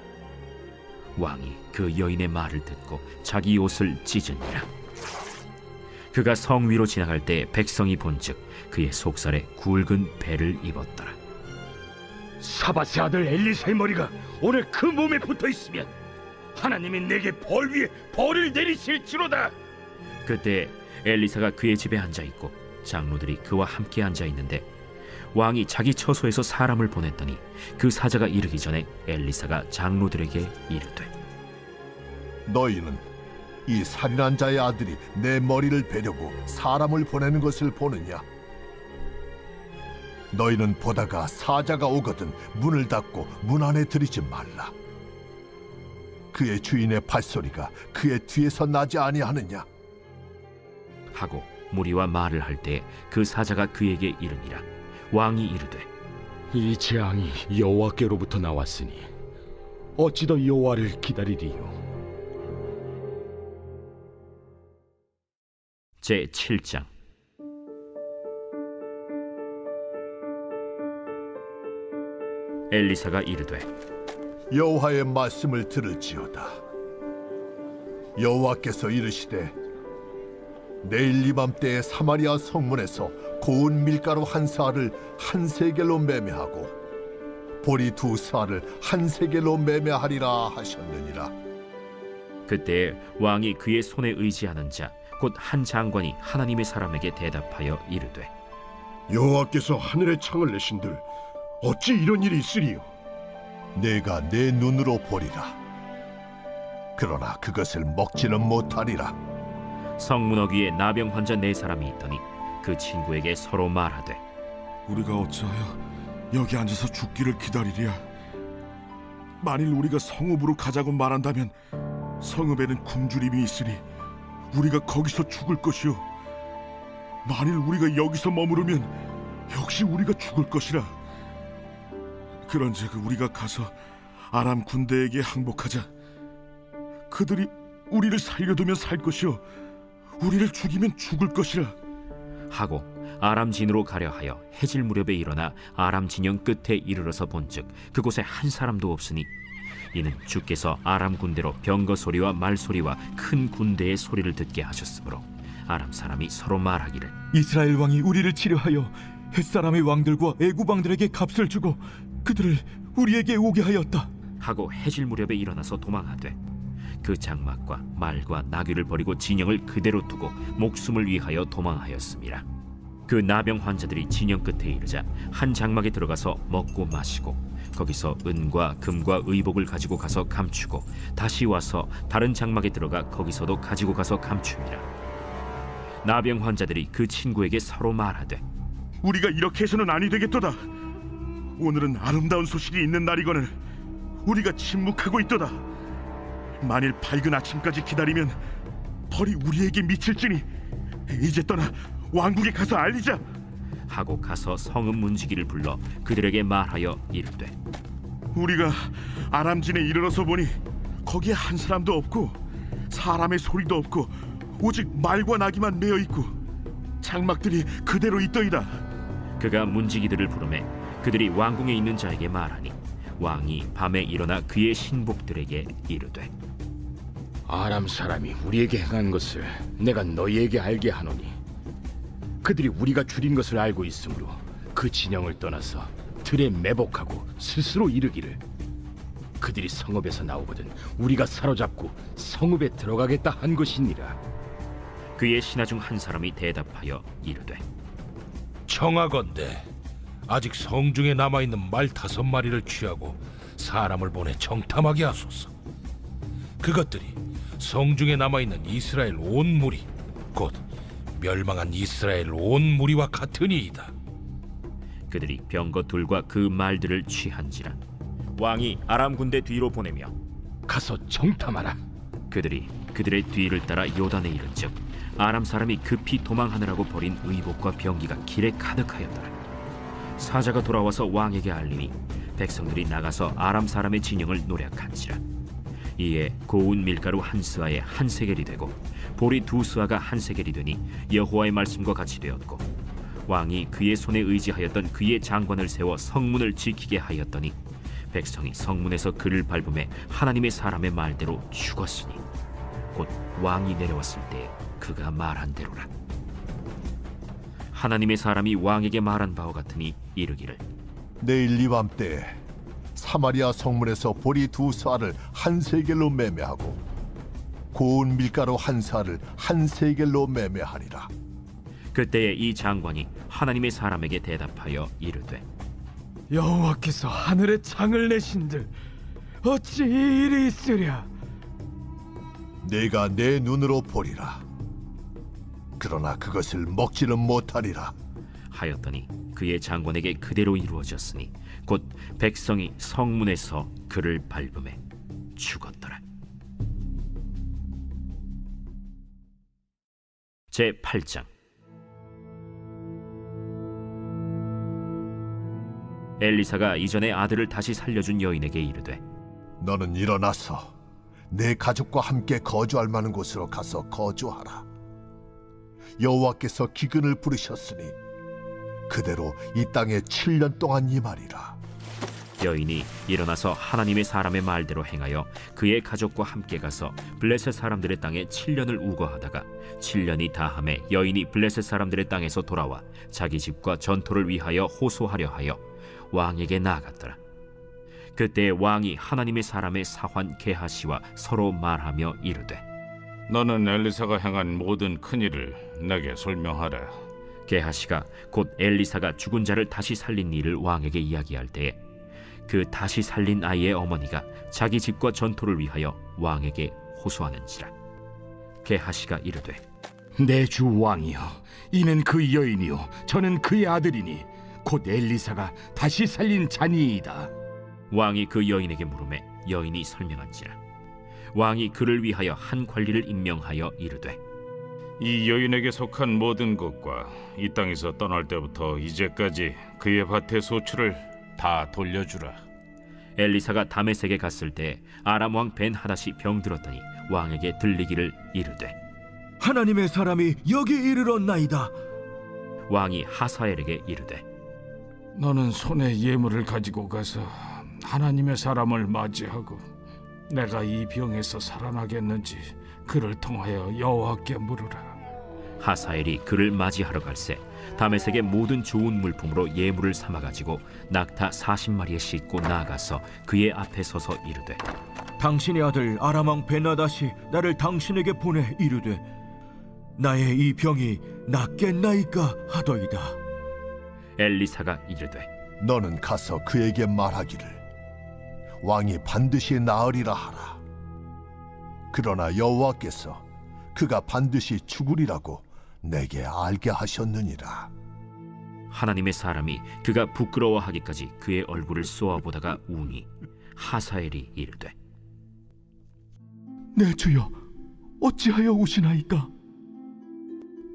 왕이 그 여인의 말을 듣고 자기 옷을 찢으니라. 그가 성 위로 지나갈 때 백성이 본즉 그의 속살에 굵은 배를 입었더라. 사밧의 아들 엘리사의 머리가 오늘 그 몸에 붙어 있으면 하나님이 내게 벌 위에 벌을 내리실지로다. 그때 엘리사가 그의 집에 앉아 있고 장로들이 그와 함께 앉아 있는데 왕이 자기 처소에서 사람을 보냈더니 그 사자가 이르기 전에 엘리사가 장로들에게 이르되, 너희는 이 살인한 자의 아들이 내 머리를 베려고 사람을 보내는 것을 보느냐? 너희는 보다가 사자가 오거든 문을 닫고 문 안에 들이지 말라. 그의 주인의 발소리가 그의 뒤에서 나지 아니하느냐? 하고 무리와 말을 할 때 그 사자가 그에게 이르니라. 왕이 이르되, 이 재앙이 여호와께로부터 나왔으니 어찌 더 여호와를 기다리리요? 제7장. 엘리사가 이르되, 여호와의 말씀을 들을지어다. 여호와께서 이르시되 내일 이맘때에 사마리아 성문에서 고운 밀가루 한 사알을 한 세겔로 매매하고 보리 두 사알을 한 세겔로 매매하리라 하셨느니라. 그때 왕이 그의 손에 의지하는 자 곧 한 장관이 하나님의 사람에게 대답하여 이르되, 여호와께서 하늘의 창을 내신들 어찌 이런 일이 있으리요? 내가 내 눈으로 보리라. 그러나 그것을 먹지는 못하리라. 성문허 위에 나병 환자 4사람이 있더니 그 친구에게 서로 말하되 우리가 어찌하여 여기 앉아서 죽기를 기다리랴? 만일 우리가 성읍으로 가자고 말한다면 성읍에는 굶주림이 있으니 우리가 거기서 죽을 것이요, 만일 우리가 여기서 머무르면 역시 우리가 죽을 것이라. 그런즉 우리가 가서 아람 군대에게 항복하자. 그들이 우리를 살려두면 살 것이요, 우리를 죽이면 죽을 것이라 하고 아람 진으로 가려 하여 해질 무렵에 일어나 아람 진영 끝에 이르러서 본즉 그곳에 한 사람도 없으니 이는 주께서 아람 군대로 병거 소리와 말 소리와 큰 군대의 소리를 듣게 하셨으므로 아람 사람이 서로 말하기를 이스라엘 왕이 우리를 치료하여 햇사람의 왕들과 애굽 왕들에게 값을 주고 그들을 우리에게 오게 하였다 하고 해질 무렵에 일어나서 도망하되 그 장막과 말과 나귀를 버리고 진영을 그대로 두고 목숨을 위하여 도망하였습니다. 그 나병 환자들이 진영 끝에 이르자 한 장막에 들어가서 먹고 마시고 거기서 은과 금과 의복을 가지고 가서 감추고 다시 와서 다른 장막에 들어가 거기서도 가지고 가서 감춥니다. 나병 환자들이 그 친구에게 서로 말하되 우리가 이렇게 해서는 아니 되겠도다. 오늘은 아름다운 소식이 있는 날이거늘 우리가 침묵하고 있도다. 만일 밝은 아침까지 기다리면 벌이 우리에게 미칠지니 이제 떠나 왕국에 가서 알리자. 하고 가서 성읍 문지기를 불러 그들에게 말하여 이르되 우리가 아람진에 이르러서 보니 거기에 한 사람도 없고 사람의 소리도 없고 오직 말과 나귀만 메어 있고 장막들이 그대로 있더이다. 그가 문지기들을 부르매 그들이 왕궁에 있는 자에게 말하니 왕이 밤에 일어나 그의 신복들에게 이르되 아람 사람이 우리에게 행한 것을 내가 너희에게 알게 하노니 그들이 우리가 줄인 것을 알고 있으므로 그 진영을 떠나서 들에 매복하고 스스로 이르기를 그들이 성읍에서 나오거든 우리가 사로잡고 성읍에 들어가겠다 한 것이니라. 그의 신하 중 한 사람이 대답하여 이르되 청하건대 아직 성중에 남아있는 말 5마리를 취하고 사람을 보내 정탐하게 하소서. 그것들이 성중에 남아있는 이스라엘 온 무리 곧 멸망한 이스라엘 온 무리와 같으니이다. 그들이 병거 둘과 그 말들을 취한지라 왕이 아람 군대 뒤로 보내며 가서 정탐하라. 그들이 그들의 뒤를 따라 요단에 이른즉 아람 사람이 급히 도망하느라고 버린 의복과 병기가 길에 가득하였더라. 사자가 돌아와서 왕에게 알리니 백성들이 나가서 아람 사람의 진영을 노략한지라. 이에 고운 밀가루 한 스아에 한 세겔이 되고 보리 2스아가 한 세겔이 되니 여호와의 말씀과 같이 되었고 왕이 그의 손에 의지하였던 그의 장관을 세워 성문을 지키게 하였더니 백성이 성문에서 그를 밟음에 하나님의 사람의 말대로 죽었으니 곧 왕이 내려왔을 때 그가 말한 대로라. 하나님의 사람이 왕에게 말한 바와 같으니 이르기를 내일 이맘때 사마리아 성문에서 보리 2스아를 한 세겔로 매매하고 고운 밀가루 한 스아를 한 세겔로 매매하리라. 그때에 이 장관이 하나님의 사람에게 대답하여 이르되 여호와께서 하늘에 창을 내신들 어찌 이 일이 있으랴? 내가 내 눈으로 보리라. 그러나 그것을 먹지는 못하리라 하였더니 그의 장관에게 그대로 이루어졌으니 곧 백성이 성문에서 그를 밟음에 죽었더라. 제8장 엘리사가 이전에 아들을 다시 살려준 여인에게 이르되 너는 일어나서 내 가족과 함께 거주할 만한 곳으로 가서 거주하라. 여호와께서 기근을 부르셨으니 그대로 이 땅에 7년 동안 임하리라. 여인이 일어나서 하나님의 사람의 말대로 행하여 그의 가족과 함께 가서 블레셋 사람들의 땅에 7년을 우거하다가 7년이 다함에 여인이 블레셋 사람들의 땅에서 돌아와 자기 집과 전토를 위하여 호소하려 하여 왕에게 나아갔더라. 그때 왕이 하나님의 사람의 사환 게하시와 서로 말하며 이르되 너는 엘리사가 행한 모든 큰 일을 내게 설명하라. 게하시가 곧 엘리사가 죽은 자를 다시 살린 일을 왕에게 이야기할 때에 그 다시 살린 아이의 어머니가 자기 집과 전토를 위하여 왕에게 호소하는지라. 게하시가 이르되 내 주 왕이여, 이는 그 여인이요 저는 그의 아들이니 곧 엘리사가 다시 살린 자니이다. 왕이 그 여인에게 물으매 여인이 설명한지라. 왕이 그를 위하여 한 관리를 임명하여 이르되 이 여인에게 속한 모든 것과 이 땅에서 떠날 때부터 이제까지 그의 밭의 소출을 다 돌려주라. 엘리사가 다메섹에 갔을 때 아람 왕 벤하닷이 병들었더니 왕에게 들리기를 이르되 하나님의 사람이 여기 이르렀나이다. 왕이 하사엘에게 이르되 너는 손에 예물을 가지고 가서 하나님의 사람을 맞이하고 내가 이 병에서 살아나겠는지 그를 통하여 여호와께 물으라. 하사엘이 그를 맞이하러 갈새 다메섹의 모든 좋은 물품으로 예물을 삼아가지고 낙타 40마리에 싣고 나아가서 그의 앞에 서서 이르되 당신의 아들 아람 왕 벤하닷이 나를 당신에게 보내 이르되 나의 이 병이 낫겠나이까 하더이다. 엘리사가 이르되 너는 가서 그에게 말하기를 왕이 반드시 나으리라 하라. 그러나 여호와께서 그가 반드시 죽으리라고 내게 알게 하셨느니라. 하나님의 사람이 그가 부끄러워하기까지 그의 얼굴을 쏘아보다가 우니 하사엘이 이르되 내 주여, 어찌하여 우시나이까?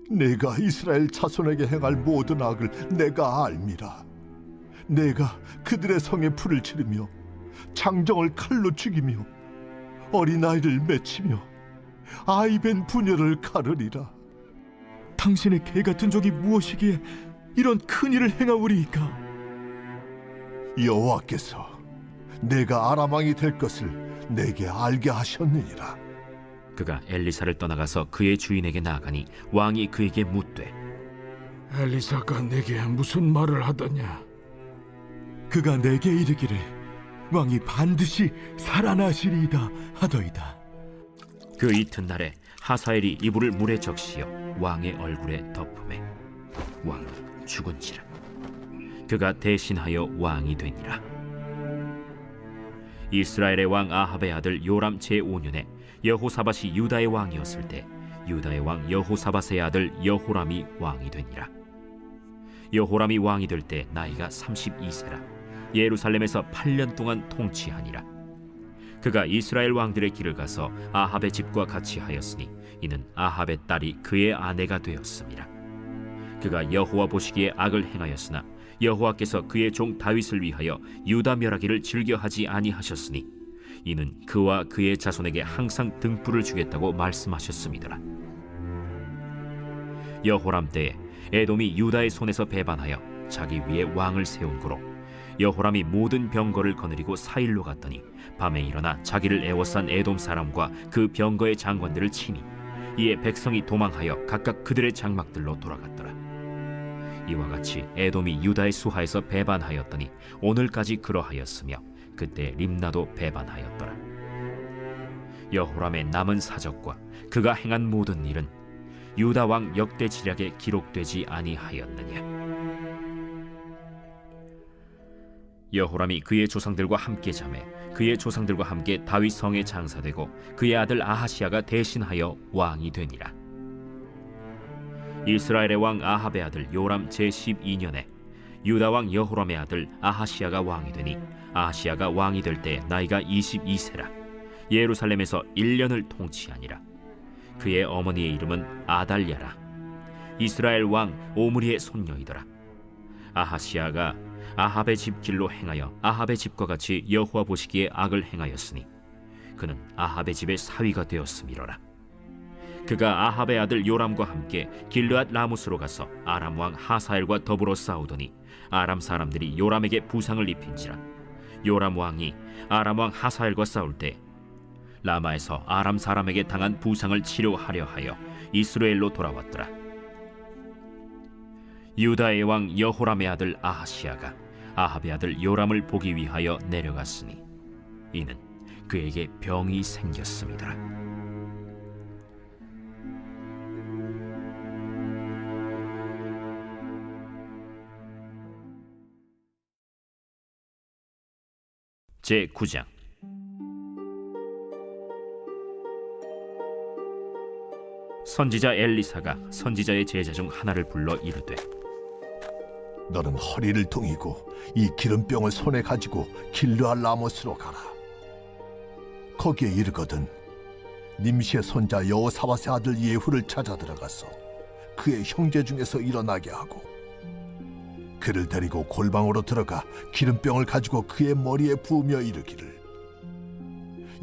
내가 이스라엘 자손에게 행할 모든 악을 내가 알미라. 내가 그들의 성에 불을 지르며 장정을 칼로 죽이며 어린아이를 맺히며 아이벤 부녀를 가르리라. 당신의 개 같은 적이 무엇이기에 이런 큰 일을 행하오리이까? 여호와께서 내가 아람 왕이 될 것을 내게 알게 하셨느니라. 그가 엘리사를 떠나가서 그의 주인에게 나아가니 왕이 그에게 묻되 엘리사가 내게 무슨 말을 하더냐? 그가 내게 이르기를 왕이 반드시 살아나시리이다 하더이다. 그 이튿날에 하사엘이 이불을 물에 적시어 왕의 얼굴에 덮음에 왕이 죽은지라. 그가 대신하여 왕이 되니라. 이스라엘의 왕 아합의 아들 요람 제5년에 여호사밧이 유다의 왕이었을 때 유다의 왕 여호사밧의 아들 여호람이 왕이 되니라. 여호람이 왕이 될 때 나이가 32세라 예루살렘에서 8년 동안 통치하니라. 그가 이스라엘 왕들의 길을 가서 아합의 집과 같이 하였으니 이는 아합의 딸이 그의 아내가 되었습니다. 그가 여호와 보시기에 악을 행하였으나 여호와께서 그의 종 다윗을 위하여 유다 멸하기를 즐겨하지 아니하셨으니 이는 그와 그의 자손에게 항상 등불을 주겠다고 말씀하셨음이더라. 여호람 때에 에돔이 유다의 손에서 배반하여 자기 위에 왕을 세운 고로 여호람이 모든 병거를 거느리고 사일로 갔더니 밤에 일어나 자기를 애워싼 에돔 사람과 그 병거의 장관들을 치니 이에 백성이 도망하여 각각 그들의 장막들로 돌아갔더라. 이와 같이 에돔이 유다의 수하에서 배반하였더니 오늘까지 그러하였으며 그때 림나도 배반하였더라. 여호람의 남은 사적과 그가 행한 모든 일은 유다 왕 역대 지략에 기록되지 아니하였느냐. 여호람이 그의 조상들과 함께 자매 그의 조상들과 함께 다윗 성에 장사되고 그의 아들 아하시아가 대신하여 왕이 되니라. 이스라엘의 왕 아합의 아들 요람 제12년에 유다 왕 여호람의 아들 아하시아가 왕이 되니 아하시아가 왕이 될 때 나이가 22세라 예루살렘에서 1년을 통치하니라. 그의 어머니의 이름은 아달랴라. 이스라엘 왕 오므리의 손녀이더라. 아하시아가 아합의 집 길로 행하여 아합의 집과 같이 여호와 보시기에 악을 행하였으니 그는 아합의 집의 사위가 되었음이로라. 그가 아합의 아들 요람과 함께 길르앗 라무스로 가서 아람 왕 하사엘과 더불어 싸우더니 아람 사람들이 요람에게 부상을 입힌지라. 요람 왕이 아람 왕 하사엘과 싸울 때 라마에서 아람 사람에게 당한 부상을 치료하려 하여 이스라엘로 돌아왔더라. 유다의 왕 여호람의 아들 아하시아가 아합의 아들 요람을 보기 위하여 내려갔으니 이는 그에게 병이 생겼음이더라. 제9장. 선지자 엘리사가 선지자의 제자 중 하나를 불러 이르되, 너는 허리를 동이고 이 기름병을 손에 가지고 길르앗 라모스로 가라. 거기에 이르거든 님시의 손자 여호사밧의 아들 예후를 찾아 들어가서 그의 형제 중에서 일어나게 하고 그를 데리고 골방으로 들어가 기름병을 가지고 그의 머리에 부으며 이르기를,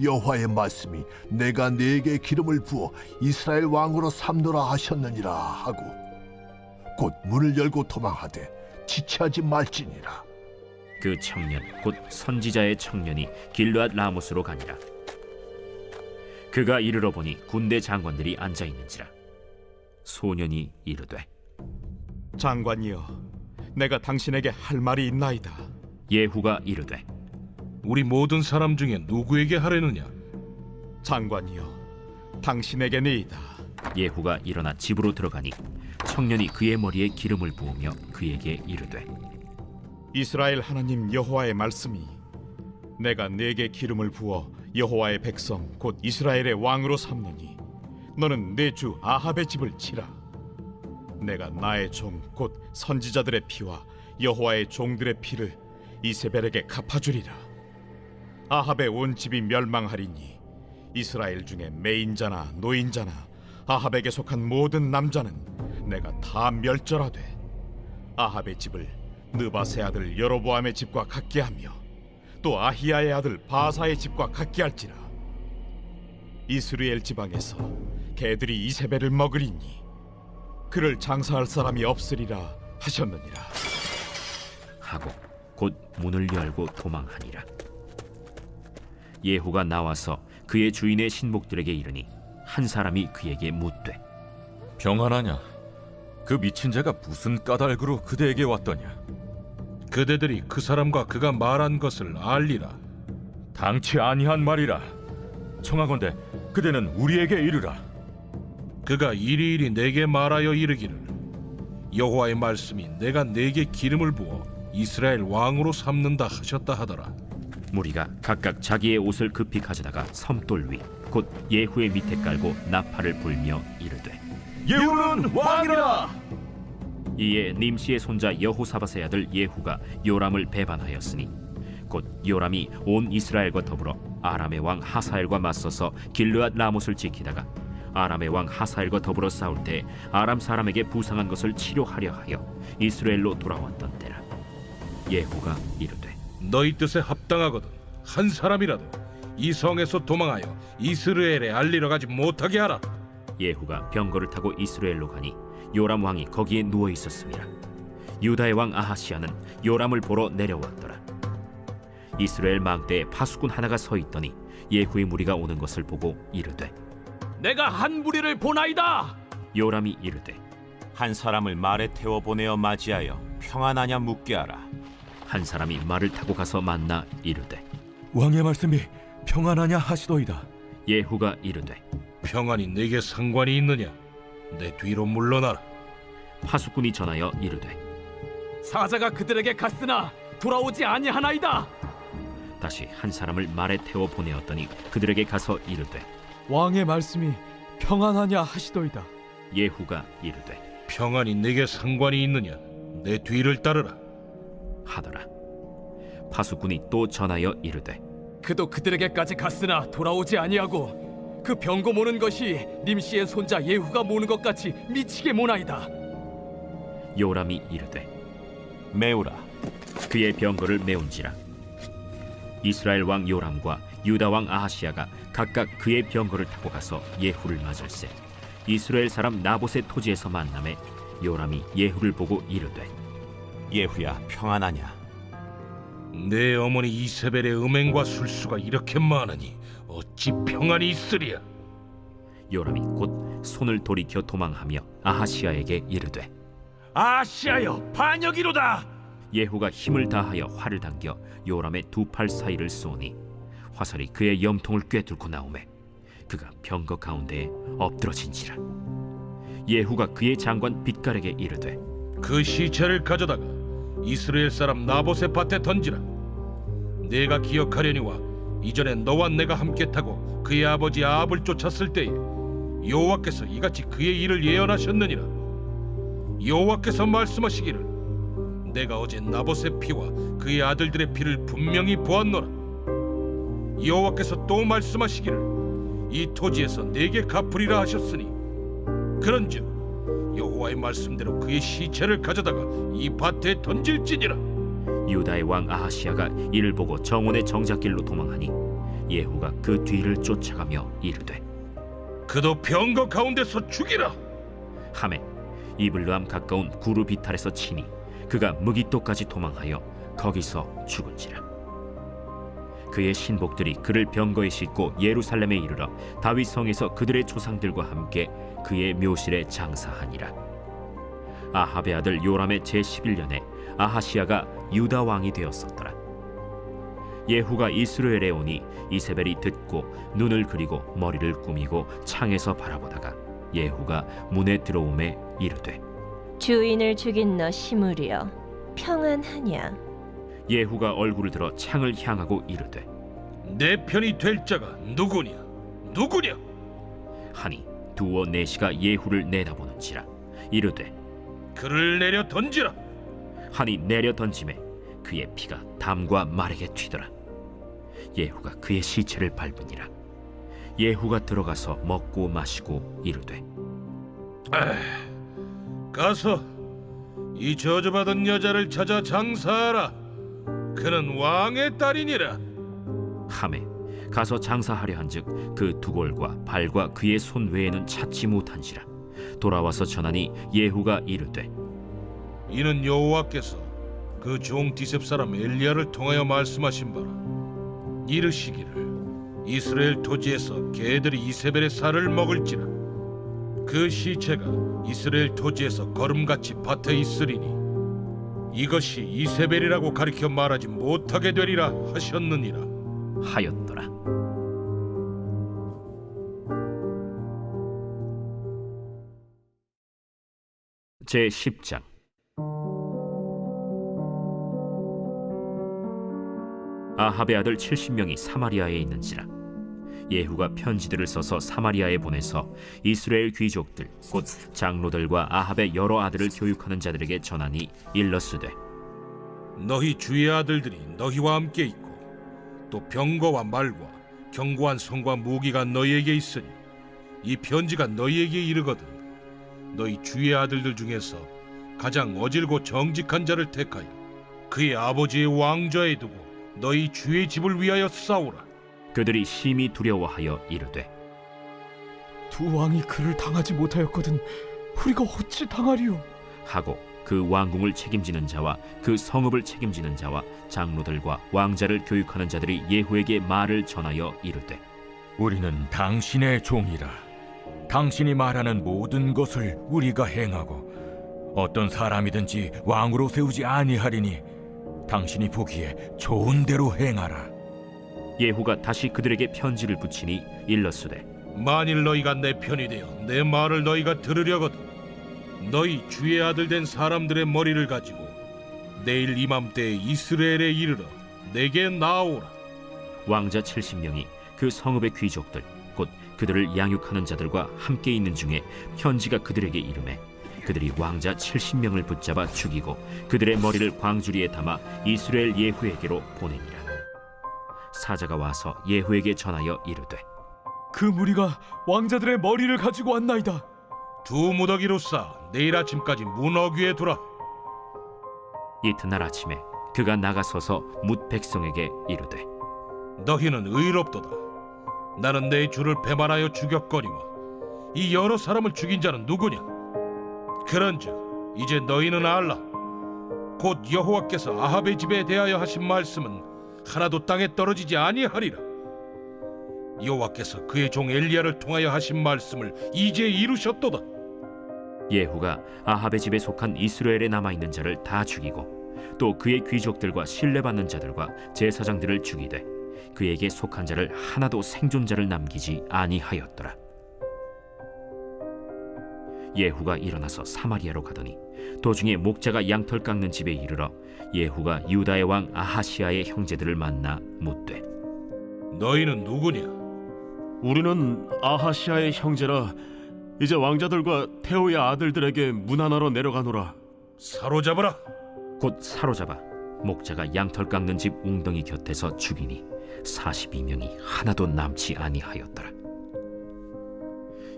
여호와의 말씀이 내가 네게 기름을 부어 이스라엘 왕으로 삼노라 하셨느니라 하고 곧 문을 열고 도망하되 지체하지 말지니라. 그 청년 곧 선지자의 청년이 길르앗 라모스로 가니라. 그가 이르러 보니 군대 장관들이 앉아 있는지라. 소년이 이르되, 장관이여, 내가 당신에게 할 말이 있나이다. 예후가 이르되, 우리 모든 사람 중에 누구에게 하려느냐? 장관이여, 당신에게니이다. 예후가 일어나 집으로 들어가니 청년이 그의 머리에 기름을 부으며 그에게 이르되, 이스라엘 하나님 여호와의 말씀이 내가 네게 기름을 부어 여호와의 백성 곧 이스라엘의 왕으로 삼느니 너는 내 주 아합의 집을 치라. 내가 나의 종 곧 선지자들의 피와 여호와의 종들의 피를 이세벨에게 갚아주리라. 아합의 온 집이 멸망하리니 이스라엘 중에 매인자나 노인자나 아합에게 속한 모든 남자는 내가 다 멸절하되 아합의 집을 느바세 아들 여로보암의 집과 같게 하며 또 아히야의 아들 바사의 집과 같게 할지라. 이스라엘 지방에서 개들이 이세벨을 먹으리니 그를 장사할 사람이 없으리라 하셨느니라 하고 곧 문을 열고 도망하니라. 예후가 나와서 그의 주인의 신복들에게 이르니 한 사람이 그에게 묻되, 평안하냐? 그 미친 자가 무슨 까닭으로 그대에게 왔더냐? 그대들이 그 사람과 그가 말한 것을 알리라. 당치 아니한 말이라. 청하건대 그대는 우리에게 이르라. 그가 이리이리 내게 말하여 이르기를, 여호와의 말씀이 내가 네게 기름을 부어 이스라엘 왕으로 삼는다 하셨다 하더라. 무리가 각각 자기의 옷을 급히 가져다가 섬돌 위 곧 예후의 밑에 깔고 나팔을 불며 이르되, 예후는 왕이라. 이에 님시의 손자 여호사밧의 아들 예후가 요람을 배반하였으니 곧 요람이 온 이스라엘과 더불어 아람의 왕 하사엘과 맞서서 길르앗 라못을 지키다가 아람의 왕 하사엘과 더불어 싸울 때 아람 사람에게 부상한 것을 치료하려 하여 이스라엘로 돌아왔던 때라. 예후가 이르되, 너희 뜻에 합당하거든 한 사람이라도 이 성에서 도망하여 이스라엘에 알리러 가지 못하게 하라. 예후가 병거를 타고 이스라엘로 가니 요람 왕이 거기에 누워 있었음이라. 유다의 왕 아하시아는 요람을 보러 내려왔더라. 이스라엘 망대에 파수꾼 하나가 서 있더니 예후의 무리가 오는 것을 보고 이르되, 내가 한 무리를 보나이다. 요람이 이르되, 한 사람을 말에 태워 보내어 맞이하여 평안하냐 묻게 하라. 한 사람이 말을 타고 가서 만나 이르되, 왕의 말씀이 평안하냐 하시도이다. 예후가 이르되, 평안이 내게 상관이 있느냐? 내 뒤로 물러나라. 파수꾼이 전하여 이르되, 사자가 그들에게 갔으나 돌아오지 아니하나이다. 다시 한 사람을 말에 태워 보내었더니 그들에게 가서 이르되, 왕의 말씀이 평안하냐 하시도이다. 예후가 이르되, 평안이 내게 상관이 있느냐? 내 뒤를 따르라 하더라. 파수꾼이 또 전하여 이르되, 그도 그들에게까지 갔으나 돌아오지 아니하고 그 병거 모는 것이 님시의 손자 예후가 모는 것 같이 미치게 모나이다. 요람이 이르되, 메우라. 그의 병거를 메운지라. 이스라엘 왕 요람과 유다 왕 아하시아가 각각 그의 병거를 타고 가서 예후를 맞을세 이스라엘 사람 나봇의 토지에서 만남에 요람이 예후를 보고 이르되, 예후야, 평안하냐? 내 어머니 이세벨의 음행과 술수가 이렇게 많으니 어찌 평안이 있으랴? 요람이 곧 손을 돌이켜 도망하며 아하시아에게 이르되, 아하시아여, 반역이로다. 예후가 힘을 다하여 활을 당겨 요람의 두 팔 사이를 쏘니 화살이 그의 염통을 꿰뚫고 나오매 그가 병거 가운데에 엎드러진지라. 예후가 그의 장관 빛깔에게 이르되, 그 시체를 가져다가 이스라엘 사람 나봇의 밭에 던지라. 내가 기억하려니와 이전에 너와 내가 함께 타고 그의 아버지 아합을 쫓았을 때에 여호와께서 이같이 그의 일을 예언하셨느니라. 여호와께서 말씀하시기를 내가 어제 나봇의 피와 그의 아들들의 피를 분명히 보았노라. 여호와께서 또 말씀하시기를 이 토지에서 내게 갚으리라 하셨으니 그런즉 여호와의 말씀대로 그의 시체를 가져다가 이 밭에 던질지니라. 유다의 왕 아하시아가 이를 보고 정원의 정작길로 도망하니 예후가 그 뒤를 쫓아가며 이르되 그도 병거 가운데서 죽이라 하매 이블르함 가까운 구르 비탈에서 치니 그가 무기토까지 도망하여 거기서 죽은지라. 그의 신복들이 그를 병거에 싣고 예루살렘에 이르러 다윗 성에서 그들의 조상들과 함께 그의 묘실에 장사하니라. 아합의 아들 요람의 제11년에 아하시아가 유다 왕이 되었었더라. 예후가 이스라엘에 오니 이세벨이 듣고 눈을 그리고 머리를 꾸미고 창에서 바라보다가 예후가 문에 들어오매 이르되 주인을 죽인 너 시므리여 평안하냐? 예후가 얼굴을 들어 창을 향하고 이르되 내 편이 될 자가 누구냐 누구냐 하니 두어 내시가 예후를 내다보는지라. 이르되 그를 내려 던지라 하니 내려 던짐에 그의 피가 담과 말에게 튀더라. 예후가 그의 시체를 밟으니라. 예후가 들어가서 먹고 마시고 이르되 가서 이 저주받은 여자를 찾아 장사하라. 그는 왕의 딸이니라. 하매 가서 장사하려 한즉 그 두골과 발과 그의 손 외에는 찾지 못한지라. 돌아와서 전하니 예후가 이르되 이는 여호와께서 그 종 디셉 사람 엘리야를 통하여 말씀하신 바라. 이르시기를 이스라엘 토지에서 개들이 이세벨의 살을 먹을지라. 그 시체가 이스라엘 토지에서 거름같이 밭에 있으리니 이것이 이세벨이라고 가리켜 말하지 못하게 되리라 하셨느니라 하였더라. 제10장. 아합의 아들 70명이 사마리아에 있는지라. 예후가 편지들을 써서 사마리아에 보내서 이스라엘 귀족들 곧 장로들과 아합의 여러 아들을 교육하는 자들에게 전하니 일러스되 너희 주의 아들들이 너희와 함께 있고 또 병거와 말과 견고한 성과 무기가 너희에게 있으니 이 편지가 너희에게 이르거든 너희 주의 아들들 중에서 가장 어질고 정직한 자를 택하여 그의 아버지의 왕좌에 두고 너희 주의 집을 위하여 싸우라. 그들이 심히 두려워하여 이르되 두 왕이 그를 당하지 못하였거든 우리가 어찌 당하리요? 하고 그 왕궁을 책임지는 자와 그 성읍을 책임지는 자와 장로들과 왕자를 교육하는 자들이 예후에게 말을 전하여 이르되 우리는 당신의 종이라. 당신이 말하는 모든 것을 우리가 행하고 어떤 사람이든지 왕으로 세우지 아니하리니 당신이 보기에 좋은 대로 행하라. 예후가 다시 그들에게 편지를 붙이니 일러스되 만일 너희가 내 편이 되어 내 말을 너희가 들으려거든 너희 주의 아들 된 사람들의 머리를 가지고 내일 이맘때에 이스라엘에 이르러 내게 나아오라. 왕자 70명이 그 성읍의 귀족들 곧 그들을 양육하는 자들과 함께 있는 중에 편지가 그들에게 이르매 그들이 왕자 70명을 붙잡아 죽이고 그들의 머리를 광주리에 담아 이스라엘 예후에게로 보내니라. 사자가 와서 예후에게 전하여 이르되 그 무리가 왕자들의 머리를 가지고 왔나이다. 두 무더기로 쌓아 내일 아침까지 문 어귀에 두라. 이튿날 아침에 그가 나가서서 뭇 백성에게 이르되 너희는 의롭도다. 나는 내 주를 배반하여 죽였거니와 이 여러 사람을 죽인 자는 누구냐? 그런즉 이제 너희는 알라. 곧 여호와께서 아합의 집에 대하여 하신 말씀은 하나도 땅에 떨어지지 아니하리라. 여호와께서 그의 종 엘리야를 통하여 하신 말씀을 이제 이루셨도다. 예후가 아합의 집에 속한 이스라엘에 남아있는 자를 다 죽이고 또 그의 귀족들과 신뢰받는 자들과 제사장들을 죽이되 그에게 속한 자를 하나도 생존자를 남기지 아니하였더라. 예후가 일어나서 사마리아로 가더니 도중에 목자가 양털 깎는 집에 이르러 예후가 유다의 왕 아하시아의 형제들을 만나 묻되 너희는 누구냐? 우리는 아하시아의 형제라. 이제 왕자들과 태호의 아들들에게 문하나로 내려가노라. 사로잡아라. 곧 사로잡아 목자가 양털 깎는 집 웅덩이 곁에서 죽이니 42명이 하나도 남지 아니하였더라.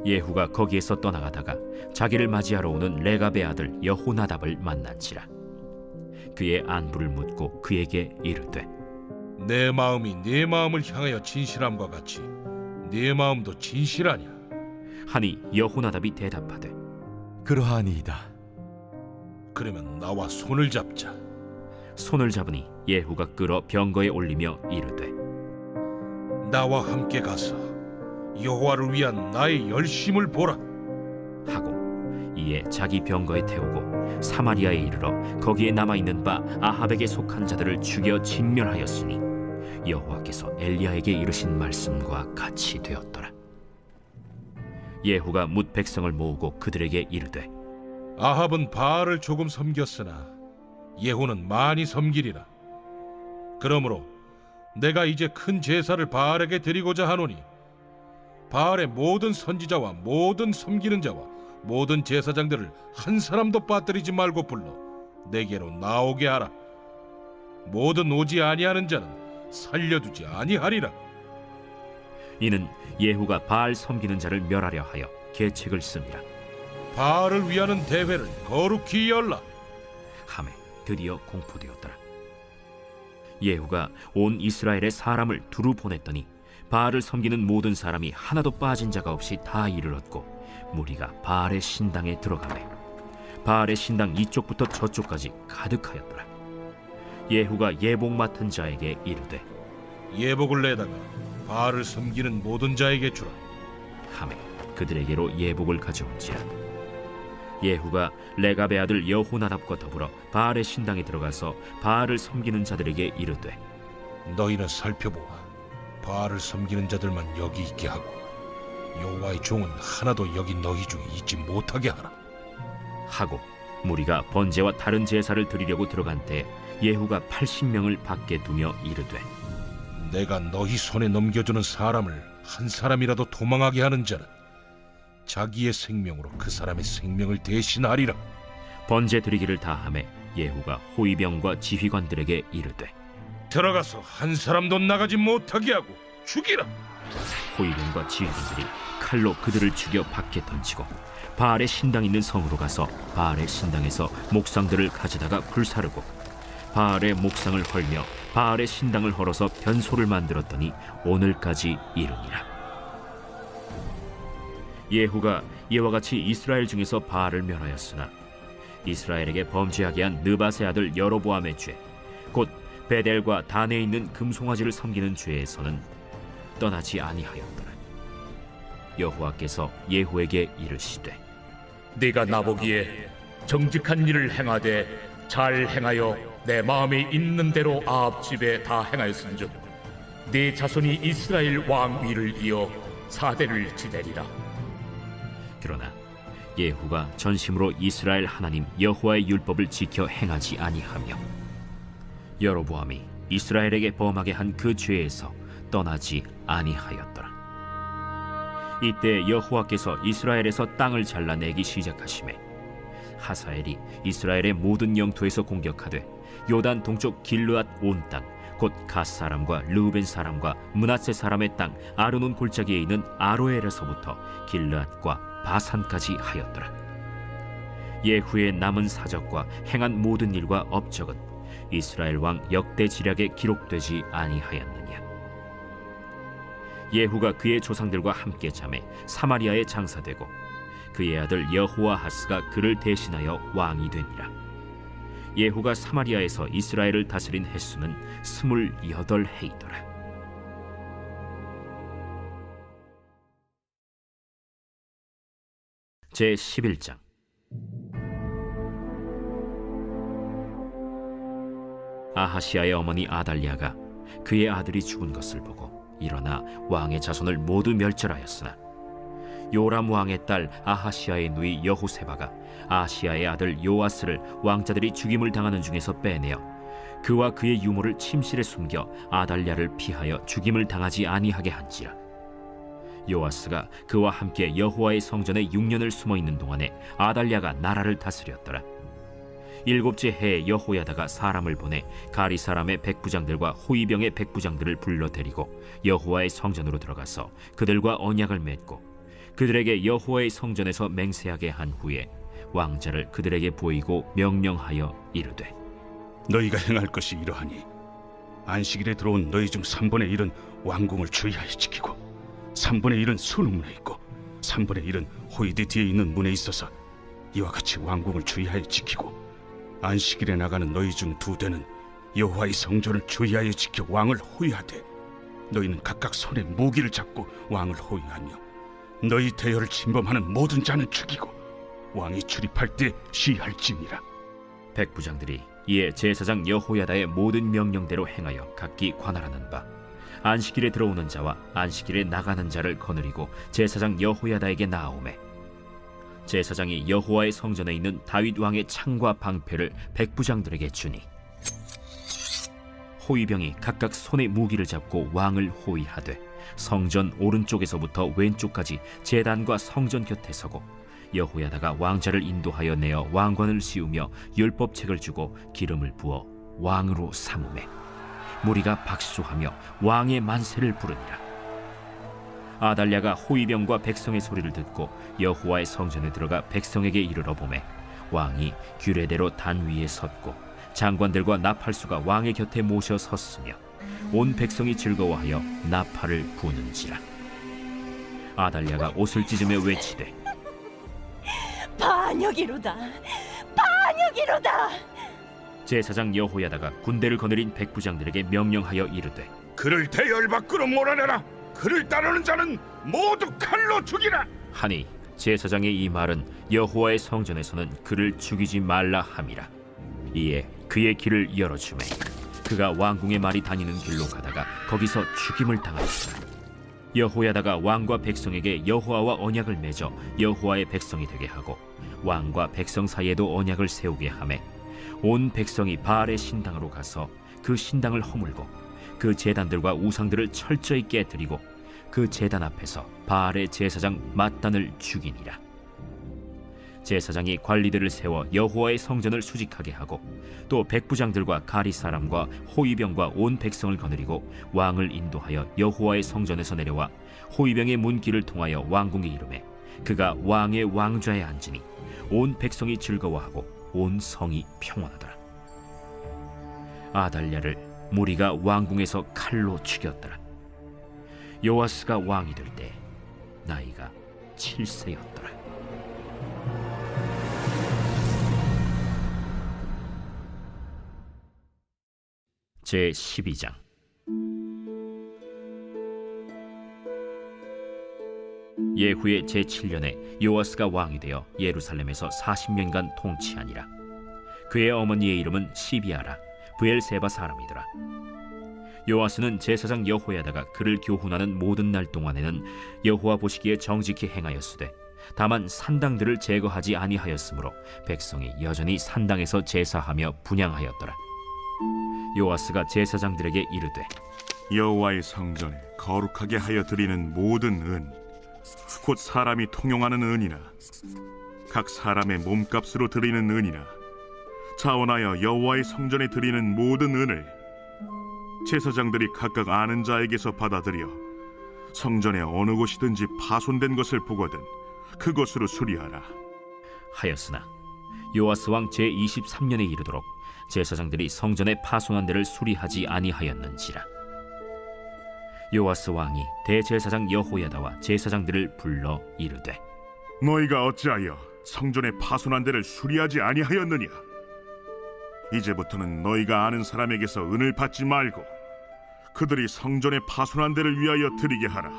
예후가 거기에서 떠나가다가 자기를 맞이하러 오는 레갑의 아들 여호나답을 만난지라. 그의 안부를 묻고 그에게 이르되 내 마음이 네 마음을 향하여 진실함과 같이 네 마음도 진실하냐? 하니 여호나답이 대답하되 그러하니이다. 그러면 나와 손을 잡자. 손을 잡으니 예후가 끌어 병거에 올리며 이르되 나와 함께 가서 여호와를 위한 나의 열심을 보라 하고 이에 자기 병거에 태우고 사마리아에 이르러 거기에 남아있는 바 아합에게 속한 자들을 죽여 진멸하였으니 여호와께서 엘리야에게 이르신 말씀과 같이 되었더라. 예후가 뭇 백성을 모으고 그들에게 이르되 아합은 바알을 조금 섬겼으나 예후는 많이 섬기리라. 그러므로 내가 이제 큰 제사를 바알에게 드리고자 하노니 바알의 모든 선지자와 모든 섬기는 자와 모든 제사장들을 한 사람도 빠뜨리지 말고 불러 내게로 나오게 하라. 모든 오지 아니하는 자는 살려두지 아니하리라. 이는 예후가 바알 섬기는 자를 멸하려 하여 계책을 씁니다. 바알을 위하는 대회를 거룩히 열라 하매 드디어 공포되었더라. 예후가 온 이스라엘의 사람을 두루 보냈더니 바알을 섬기는 모든 사람이 하나도 빠진 자가 없이 다 이르렀고 무리가 바알의 신당에 들어가매 바알의 신당 이쪽부터 저쪽까지 가득하였더라. 예후가 예복 맡은 자에게 이르되 예복을 내다가 바알을 섬기는 모든 자에게 주라 하매 그들에게로 예복을 가져온지라. 예후가 레갑의 아들 여호나답과 더불어 바알의 신당에 들어가서 바알을 섬기는 자들에게 이르되 너희는 살펴보아 바알을 섬기는 자들만 여기 있게 하고 여호와의 종은 하나도 여기 너희 중에 있지 못하게 하라 하고 무리가 번제와 다른 제사를 드리려고 들어간 때 예후가 80명을 밖에 두며 이르되 내가 너희 손에 넘겨주는 사람을 한 사람이라도 도망하게 하는 자는 자기의 생명으로 그 사람의 생명을 대신하리라. 번제 드리기를 다하매 예후가 호위병과 지휘관들에게 이르되 들어가서 한 사람도 나가지 못하게 하고 죽이라. 호위병과 지휘관들이 칼로 그들을 죽여 밖에 던지고 바알의 신당 있는 성으로 가서 바알의 신당에서 목상들을 가져다가 불사르고 바알의 목상을 헐며 바알의 신당을 헐어서 변소를 만들었더니 오늘까지 이르니라. 예후가 이와 같이 이스라엘 중에서 바알을 멸하였으나 이스라엘에게 범죄하게 한 느밧의 아들 여로보암의 죄, 곧 베델과 단에 있는 금송아지를 섬기는 죄에서는 떠나지 아니하였더라. 여호와께서 예후에게 이르시되 네가 나보기에 정직한 일을 행하되 잘 행하여 내 마음에 있는 대로 아합 집에 다 행하였은즉 네 자손이 이스라엘 왕 위를 이어 4대를 지내리라. 그러나 예후가 전심으로 이스라엘 하나님 여호와의 율법을 지켜 행하지 아니하며 여로보암이 이스라엘에게 범하게 한 그 죄에서 떠나지 아니하였더라. 이때 여호와께서 이스라엘에서 땅을 잘라내기 시작하시매 하사엘이 이스라엘의 모든 영토에서 공격하되 요단 동쪽 길르앗 온 땅 곧 갓 사람과 르우벤 사람과 므낫세 사람의 땅 아르논 골짜기에 있는 아로엘에서부터 길르앗과 바산까지 하였더라. 예후의 남은 사적과 행한 모든 일과 업적은 이스라엘 왕 역대 지략에 기록되지 아니하였느냐. 예후가 그의 조상들과 함께 잠에 사마리아에 장사되고 그의 아들 여호아하스가 그를 대신하여 왕이 되니라. 예후가 사마리아에서 이스라엘을 다스린 횟수는 28해이더라. 제 11장. 아하시아의 어머니 아달리아가 그의 아들이 죽은 것을 보고 일어나 왕의 자손을 모두 멸절하였으나 요람 왕의 딸 아하시아의 누이 여호세바가 아시아의 아들 요아스를 왕자들이 죽임을 당하는 중에서 빼내어 그와 그의 유모를 침실에 숨겨 아달랴를 피하여 죽임을 당하지 아니하게 한지라. 요아스가 그와 함께 여호와의 성전에 6년을 숨어 있는 동안에 아달랴가 나라를 다스렸더라. 7째 해에 여호야다가 사람을 보내 가리 사람의 백부장들과 호위병의 백부장들을 불러 데리고 여호와의 성전으로 들어가서 그들과 언약을 맺고 그들에게 여호와의 성전에서 맹세하게 한 후에 왕자를 그들에게 보이고 명령하여 이르되 너희가 행할 것이 이러하니 안식일에 들어온 너희 중 3분의 1은 왕궁을 주의하여 지키고 3분의 1은 수릉문에 있고 3분의 1은 호이드 뒤에 있는 문에 있어서 이와 같이 왕궁을 주의하여 지키고 안식일에 나가는 너희 중 2대는 여호와의 성전을 주의하여 지켜 왕을 호위하되 너희는 각각 손에 무기를 잡고 왕을 호위하며 너희 대열을 침범하는 모든 자는 죽이고 왕이 출입할 때 시할지니라. 백부장들이 이에 제사장 여호야다의 모든 명령대로 행하여 각기 관할하는 바 안식일에 들어오는 자와 안식일에 나가는 자를 거느리고 제사장 여호야다에게 나아오매 제사장이 여호와의 성전에 있는 다윗 왕의 창과 방패를 백부장들에게 주니 호위병이 각각 손에 무기를 잡고 왕을 호위하되 성전 오른쪽에서부터 왼쪽까지 제단과 성전 곁에 서고 여호야다가 왕자를 인도하여 내어 왕관을 씌우며 율법책을 주고 기름을 부어 왕으로 삼으매 무리가 박수하며 왕의 만세를 부르니라. 아달랴가 호위병과 백성의 소리를 듣고 여호와의 성전에 들어가 백성에게 이르러 보매 왕이 규례대로 단 위에 섰고 장관들과 나팔수가 왕의 곁에 모셔 섰으며 온 백성이 즐거워하여 나팔을 부는지라. 아달랴가 옷을 찢으며 외치되 반역이로다, 반역이로다. 제사장 여호야다가 군대를 거느린 백부장들에게 명령하여 이르되 그를 대열 밖으로 몰아내라. 그를 따르는 자는 모두 칼로 죽이라. 하니 제사장의 이 말은 여호와의 성전에서는 그를 죽이지 말라 함이라. 이에 그의 길을 열어주매 그가 왕궁의 말이 다니는 길로 가다가 거기서 죽임을 당하였더라. 여호야다가 왕과 백성에게 여호와와 언약을 맺어 여호와의 백성이 되게 하고 왕과 백성 사이에도 언약을 세우게 하매 온 백성이 바알의 신당으로 가서 그 신당을 허물고 그 제단들과 우상들을 철저히 깨뜨리고 그 제단 앞에서 바알의 제사장 맏단을 죽이니라. 제사장이 관리들을 세워 여호와의 성전을 수직하게 하고 또 백부장들과 가리 사람과 호위병과 온 백성을 거느리고 왕을 인도하여 여호와의 성전에서 내려와 호위병의 문길을 통하여 왕궁에 이르매 그가 왕의 왕좌에 앉으니 온 백성이 즐거워하고 온 성이 평온하더라. 아달랴를 무리가 왕궁에서 칼로 죽였더라. 요아스가 왕이 될 때 나이가 7세였더라. 제12장. 예후의 제7년에 요아스가 왕이 되어 예루살렘에서 40년간 통치하니라. 그의 어머니의 이름은 시비아라 브엘세바 사람이더라. 요아스는 제사장 여호야다가 그를 교훈하는 모든 날 동안에는 여호와 보시기에 정직히 행하였으되 다만 산당들을 제거하지 아니하였으므로 백성이 여전히 산당에서 제사하며 분향하였더라. 요아스가 제사장들에게 이르되 여호와의 성전에 거룩하게 하여 드리는 모든 은, 곧 사람이 통용하는 은이나 각 사람의 몸값으로 드리는 은이나 자원하여 여호와의 성전에 드리는 모든 은을 제사장들이 각각 아는 자에게서 받아들여 성전의 어느 곳이든지 파손된 것을 보거든 그것으로 수리하라 하였으나 요아스 왕 제23년에 이르도록 제사장들이 성전의 파손한 데를 수리하지 아니하였는지라. 요아스 왕이 대제사장 여호야다와 제사장들을 불러 이르되 너희가 어찌하여 성전의 파손한 데를 수리하지 아니하였느냐? 이제부터는 너희가 아는 사람에게서 은을 받지 말고 그들이 성전의 파손한 데를 위하여 드리게 하라.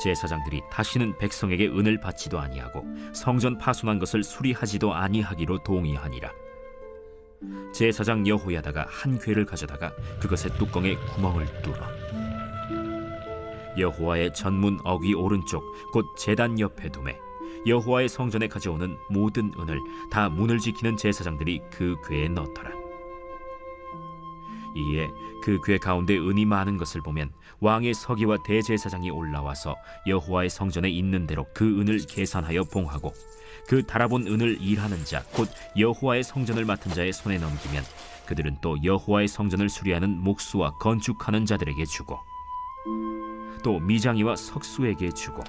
제사장들이 다시는 백성에게 은을 받지도 아니하고 성전 파손한 것을 수리하지도 아니하기로 동의하니라. 제사장 여호야다가 한 궤를 가져다가 그것의 뚜껑에 구멍을 뚫어 여호와의 전문 어귀 오른쪽 곧 제단 옆에 두매 여호와의 성전에 가져오는 모든 은을 다 문을 지키는 제사장들이 그 궤에 넣더라. 이에 그 궤 가운데 은이 많은 것을 보면 왕의 서기와 대제사장이 올라와서 여호와의 성전에 있는 대로 그 은을 계산하여 봉하고 그 달아본 은을 일하는 자 곧 여호와의 성전을 맡은 자의 손에 넘기면 그들은 또 여호와의 성전을 수리하는 목수와 건축하는 자들에게 주고 또 미장이와 석수에게 주고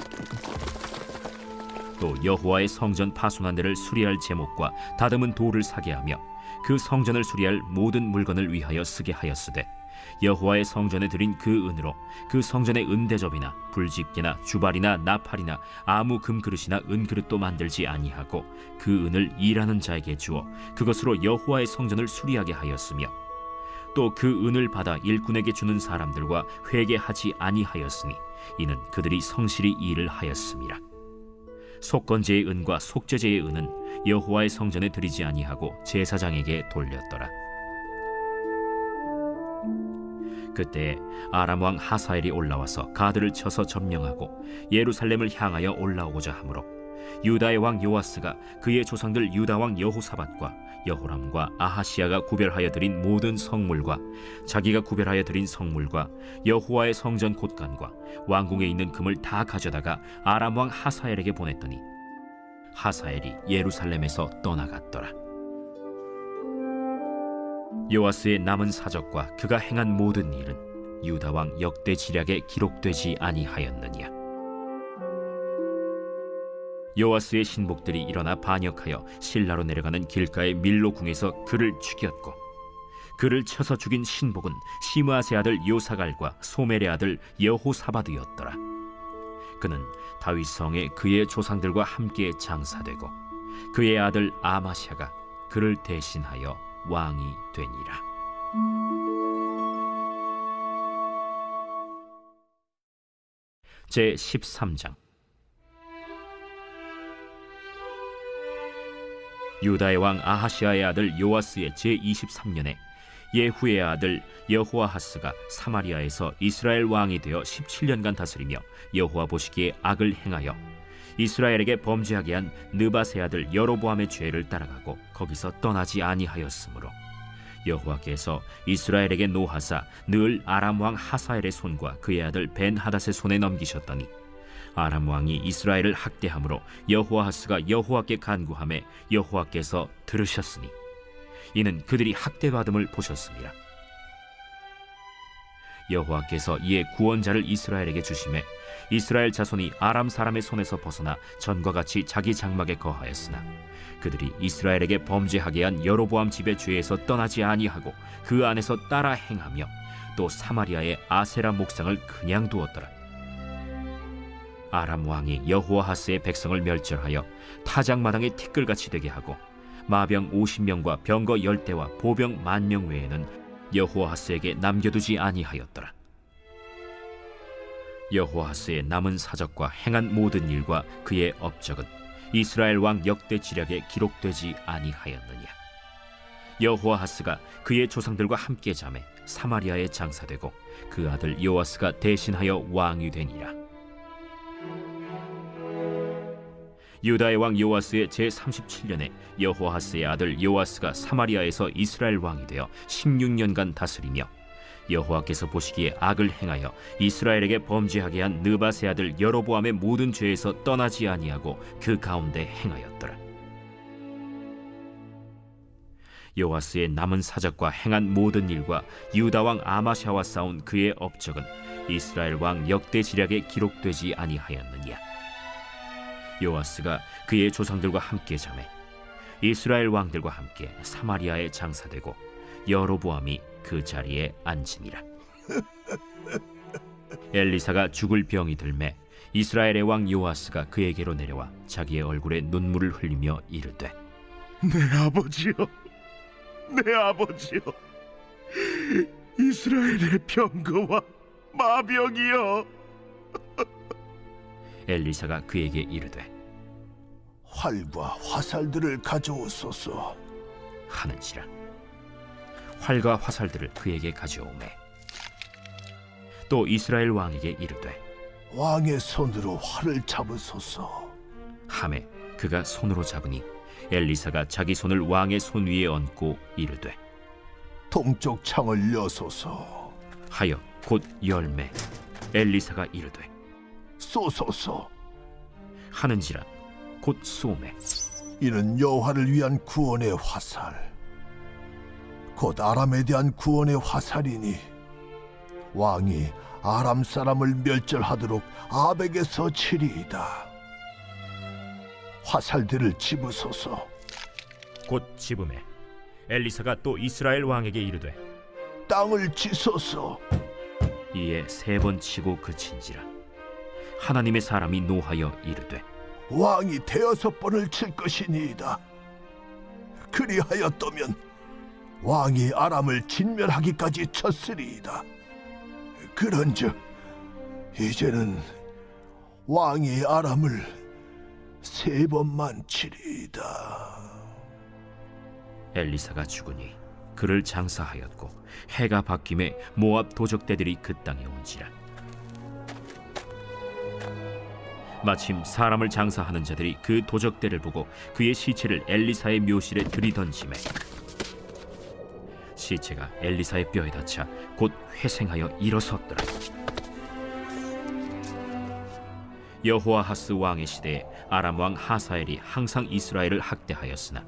또 여호와의 성전 파손한 데를 수리할 제목과 다듬은 돌을 사게 하며 그 성전을 수리할 모든 물건을 위하여 쓰게 하였으되 여호와의 성전에 드린 그 은으로 그 성전의 은대접이나 불집게나 주발이나 나팔이나 아무 금그릇이나 은그릇도 만들지 아니하고 그 은을 일하는 자에게 주어 그것으로 여호와의 성전을 수리하게 하였으며 또 그 은을 받아 일꾼에게 주는 사람들과 회개하지 아니하였으니 이는 그들이 성실히 일을 하였음이라. 속건제의 은과 속죄제의 은은 여호와의 성전에 드리지 아니하고 제사장에게 돌렸더라. 그때 아람 왕 하사엘이 올라와서 가드를 쳐서 점령하고 예루살렘을 향하여 올라오고자 하므로 유다의 왕 요아스가 그의 조상들 유다 왕 여호사밧과 여호람과 아하시야가 구별하여 드린 모든 성물과 자기가 구별하여 드린 성물과 여호와의 성전 곳간과 왕궁에 있는 금을 다 가져다가 아람 왕 하사엘에게 보냈더니 하사엘이 예루살렘에서 떠나갔더라. 요아스의 남은 사적과 그가 행한 모든 일은 유다 왕 역대 지략에 기록되지 아니하였느냐. 요아스의 신복들이 일어나 반역하여 실라로 내려가는 길가의 밀로 궁에서 그를 죽였고 그를 쳐서 죽인 신복은 시므아세 아들 요사갈과 소멜의 아들 여호사밧이었더라. 그는 다윗 성에 그의 조상들과 함께 장사되고 그의 아들 아마샤가 그를 대신하여 왕이 되니라. 제 13장. 유다의 왕 아하시아의 아들 요아스의 제 23년에 예후의 아들 여호아하스가 사마리아에서 이스라엘 왕이 되어 17년간 다스리며 여호와 보시기에 악을 행하여 이스라엘에게 범죄하게 한 느밧의 아들 여로보암의 죄를 따라가고 거기서 떠나지 아니하였으므로 여호와께서 이스라엘에게 노하사 늘 아람 왕 하사엘의 손과 그의 아들 벤하닷의 손에 넘기셨더니 아람 왕이 이스라엘을 학대함으로 여호아하스가 여호와께 간구하매 여호와께서 들으셨으니 이는 그들이 학대받음을 보셨습니다. 여호와께서 이에 구원자를 이스라엘에게 주시매 이스라엘 자손이 아람 사람의 손에서 벗어나 전과 같이 자기 장막에 거하였으나 그들이 이스라엘에게 범죄하게 한 여로보암 집의 죄에서 떠나지 아니하고 그 안에서 따라 행하며 또 사마리아의 아세라 목상을 그냥 두었더라. 아람 왕이 여호아하스의 백성을 멸절하여 타작마당의 티끌같이 되게 하고 마병 50명과 병거 10대와 보병 10,000명 외에는 여호아하스에게 남겨두지 아니하였더라. 여호아하스의 남은 사적과 행한 모든 일과 그의 업적은 이스라엘 왕 역대 지략에 기록되지 아니하였느냐. 여호아하스가 그의 조상들과 함께 잠에 사마리아에 장사되고 그 아들 요아스가 대신하여 왕이 되니라. 유다의 왕 요아스의 제 37년에 여호아하스의 아들 요아스가 사마리아에서 이스라엘 왕이 되어 16년간 다스리며 여호와께서 보시기에 악을 행하여 이스라엘에게 범죄하게 한 느밧의 아들 여로보암의 모든 죄에서 떠나지 아니하고 그 가운데 행하였더라. 요아스의 남은 사적과 행한 모든 일과 유다 왕 아마샤와 싸운 그의 업적은 이스라엘 왕 역대 지략에 기록되지 아니하였느냐. 요아스가 그의 조상들과 함께 잠에 이스라엘 왕들과 함께 사마리아에 장사되고 여로보암이 그 자리에 앉으니라. 엘리사가 죽을 병이 들매 이스라엘의 왕 요아스가 그에게로 내려와 자기의 얼굴에 눈물을 흘리며 이르되 내 아버지여, 내 아버지여, 이스라엘의 병거와 마병이여. 엘리사가 그에게 이르되 활과 화살들을 가져오소서 하는지라. 활과 화살들을 그에게 가져오매 또 이스라엘 왕에게 이르되 왕의 손으로 활을 잡으소서. 하매 그가 손으로 잡으니 엘리사가 자기 손을 왕의 손 위에 얹고 이르되 동쪽 창을 여소서 하여 곧 열매. 엘리사가 이르되 쏘소서 하는지라 곧 쏘매. 이는 여호와를 위한 구원의 화살 곧 아람에 대한 구원의 화살이니 왕이 아람 사람을 멸절하도록 아벡에서 치리이다. 화살들을 집으소서. 곧 집음에 엘리사가 또 이스라엘 왕에게 이르되 땅을 치소서. 이에 3번 치고 그친지라. 하나님의 사람이 노하여 이르되 왕이 6번을 칠 것이니이다. 그리하였더면 왕이 아람을 진멸하기까지 쳤으리이다. 그런즉 이제는 왕이 아람을 3번만 치리이다. 엘리사가 죽으니 그를 장사하였고 해가 바뀜에 모압 도적대들이 그 땅에 온지라. 마침 사람을 장사하는 자들이 그 도적대를 보고 그의 시체를 엘리사의 묘실에 들이던지매 시체가 엘리사의 뼈에 닿자 곧 회생하여 일어섰더라. 여호아하스 왕의 시대에 아람 왕 하사엘이 항상 이스라엘을 학대하였으나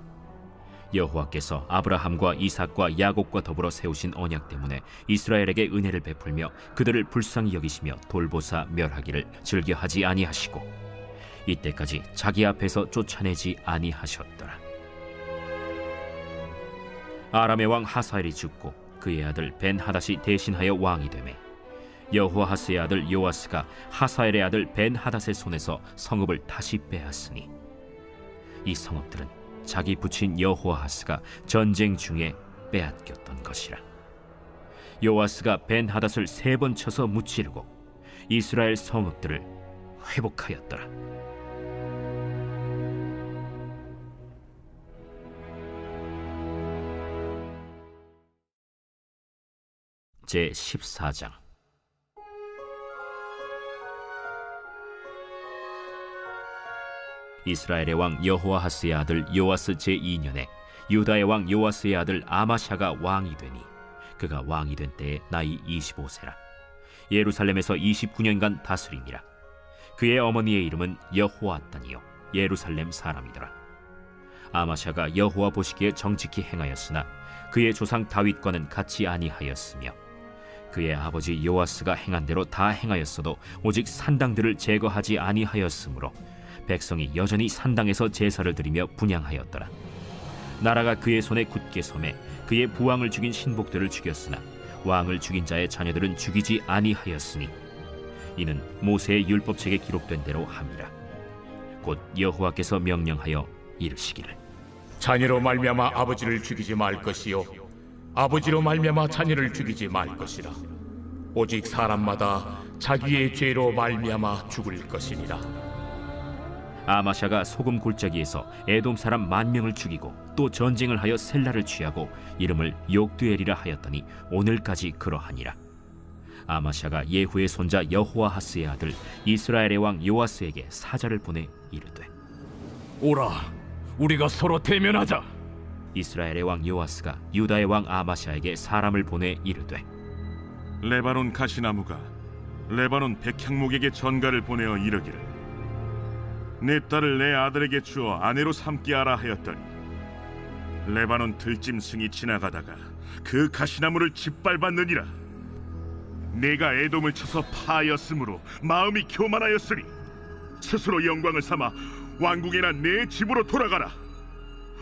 여호와께서 아브라함과 이삭과 야곱과 더불어 세우신 언약 때문에 이스라엘에게 은혜를 베풀며 그들을 불쌍히 여기시며 돌보사 멸하기를 즐겨하지 아니하시고 이때까지 자기 앞에서 쫓아내지 아니하셨더라. 아람의 왕 하사엘이 죽고 그의 아들 벤하닷이 대신하여 왕이 되매 여호아하스의 아들 요아스가 하사엘의 아들 벤하닷의 손에서 성읍을 다시 빼앗으니 이 성읍들은 자기 부친 여호아하스가 전쟁 중에 빼앗겼던 것이라. 요아스가 벤하닷을 3번 쳐서 무찌르고 이스라엘 성읍들을 회복하였더라. 제 14장. 이스라엘의 왕 여호아하스의 아들 요아스 제2년에 유다의 왕 요아스의 아들 아마샤가 왕이 되니 그가 왕이 된 때에 나이 25세라. 예루살렘에서 29년간 다스리니라. 그의 어머니의 이름은 여호아단이요 예루살렘 사람이더라. 아마샤가 여호와 보시기에 정직히 행하였으나 그의 조상 다윗과는 같이 아니하였으며 그의 아버지 요아스가 행한 대로 다 행하였어도 오직 산당들을 제거하지 아니하였으므로 백성이 여전히 산당에서 제사를 드리며 분향하였더라. 나라가 그의 손에 굳게 섬에 그의 부왕을 죽인 신복들을 죽였으나 왕을 죽인 자의 자녀들은 죽이지 아니하였으니 이는 모세의 율법책에 기록된 대로 함이라. 곧 여호와께서 명령하여 이르시기를 자녀로 말미암아 아버지를 죽이지 말 것이요 아버지로 말미암아 자녀를 죽이지 말 것이라. 오직 사람마다 자기의 죄로 말미암아 죽을 것이니라. 아마샤가 소금 골짜기에서 에돔 사람 10,000명을 죽이고 또 전쟁을 하여 셀라를 취하고 이름을 욕두엘이라 하였더니 오늘까지 그러하니라. 아마샤가 예후의 손자 여호아하스의 아들 이스라엘의 왕 요아스에게 사자를 보내 이르되 오라, 우리가 서로 대면하자. 이스라엘의 왕 요아스가 유다의 왕 아마샤에게 사람을 보내 이르되 레바논 가시나무가 레바논 백향목에게 전가를 보내어 이르기를 내 딸을 내 아들에게 주어 아내로 삼게 하라 하였더니 레바논 들짐승이 지나가다가 그 가시나무를 짓밟았느니라. 내가 에돔을 쳐서 파하였으므로 마음이 교만하였으니 스스로 영광을 삼아 왕궁이나 내 집으로 돌아가라.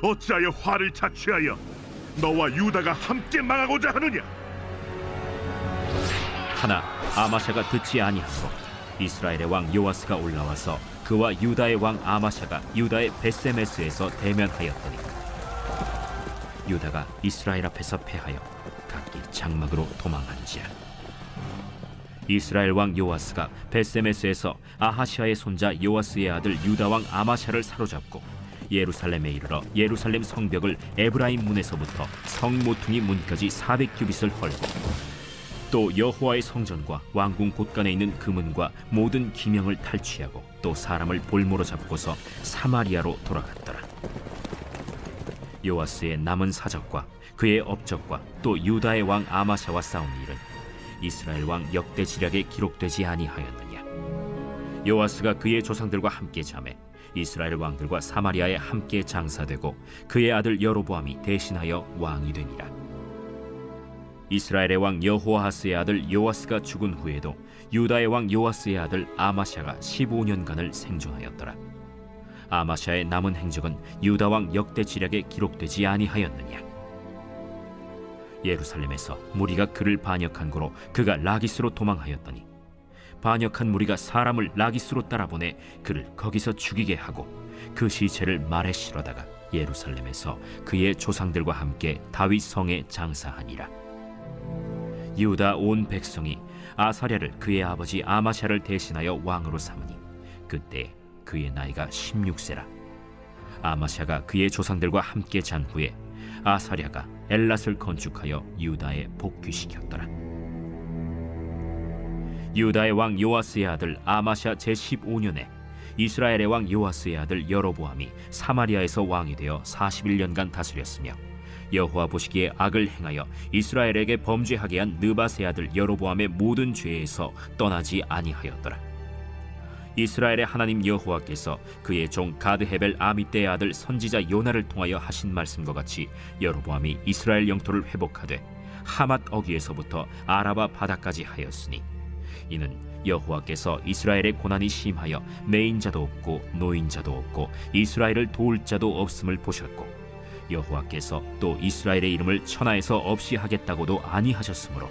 어찌하여 화를 자취하여 너와 유다가 함께 망하고자 하느냐. 하나 아마샤가 듣지 아니하므로 이스라엘의 왕 요아스가 올라와서 그와 유다의 왕 아마샤가 유다의 벳세메스에서 대면하였더니 유다가 이스라엘 앞에서 패하여 각기 장막으로 도망한지라. 이스라엘 왕 요아스가 벳세메스에서 아하시아의 손자 요아스의 아들 유다 왕 아마샤를 사로잡고 예루살렘에 이르러 예루살렘 성벽을 에브라임 문에서부터 성 모퉁이 문까지 400규빗을 헐고 또 여호와의 성전과 왕궁 곳간에 있는 금은과 모든 기명을 탈취하고 또 사람을 볼모로 잡고서 사마리아로 돌아갔더라. 요아스의 남은 사적과 그의 업적과 또 유다의 왕 아마샤와 싸운 일은 이스라엘 왕 역대지략에 기록되지 아니하였느냐. 요아스가 그의 조상들과 함께 잠에 이스라엘 왕들과 사마리아에 함께 장사되고 그의 아들 여로보암이 대신하여 왕이 되니라. 이스라엘의 왕 여호아하스의 아들 요아스가 죽은 후에도 유다의 왕 요아스의 아들 아마샤가 15년간을 생존하였더라. 아마샤의 남은 행적은 유다 왕 역대지략에 기록되지 아니하였느냐. 예루살렘에서 무리가 그를 반역한 고로 그가 라기스로 도망하였더니 반역한 무리가 사람을 라기스로 따라보내 그를 거기서 죽이게 하고 그 시체를 말에 실어다가 예루살렘에서 그의 조상들과 함께 다윗 성에 장사하니라. 유다 온 백성이 아사랴를 그의 아버지 아마샤를 대신하여 왕으로 삼으니 그때 그의 나이가 16세라. 아마샤가 그의 조상들과 함께 잔 후에 아사랴가 엘랏을 건축하여 유다에 복귀시켰더라. 유다의 왕 요아스의 아들 아마샤 제15년에 이스라엘의 왕 요아스의 아들 여로보암이 사마리아에서 왕이 되어 41년간 다스렸으며 여호와 보시기에 악을 행하여 이스라엘에게 범죄하게 한 느밧의 아들 여로보암의 모든 죄에서 떠나지 아니하였더라. 이스라엘의 하나님 여호와께서 그의 종 가드헤벨 아미떼의 아들 선지자 요나를 통하여 하신 말씀과 같이 여로보암이 이스라엘 영토를 회복하되 하맛 어귀에서부터 아라바 바다까지 하였으니 이는 여호와께서 이스라엘의 고난이 심하여 매인자도 없고 노인자도 없고 이스라엘을 도울 자도 없음을 보셨고 여호와께서 또 이스라엘의 이름을 천하에서 없이 하겠다고도 아니하셨으므로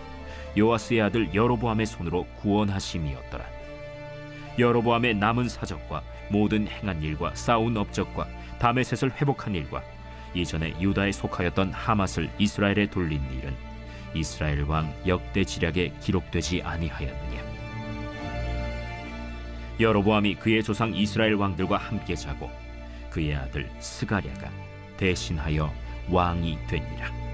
요아스의 아들 여로보암의 손으로 구원하심이었더라. 여로보암의 남은 사적과 모든 행한 일과 싸운 업적과 다메셋을 회복한 일과 이전에 유다에 속하였던 하맛을 이스라엘에 돌린 일은 이스라엘 왕 역대지략에 기록되지 아니하였느냐. 여로보암이 그의 조상 이스라엘 왕들과 함께 자고 그의 아들 스가랴가 대신하여 왕이 되니라.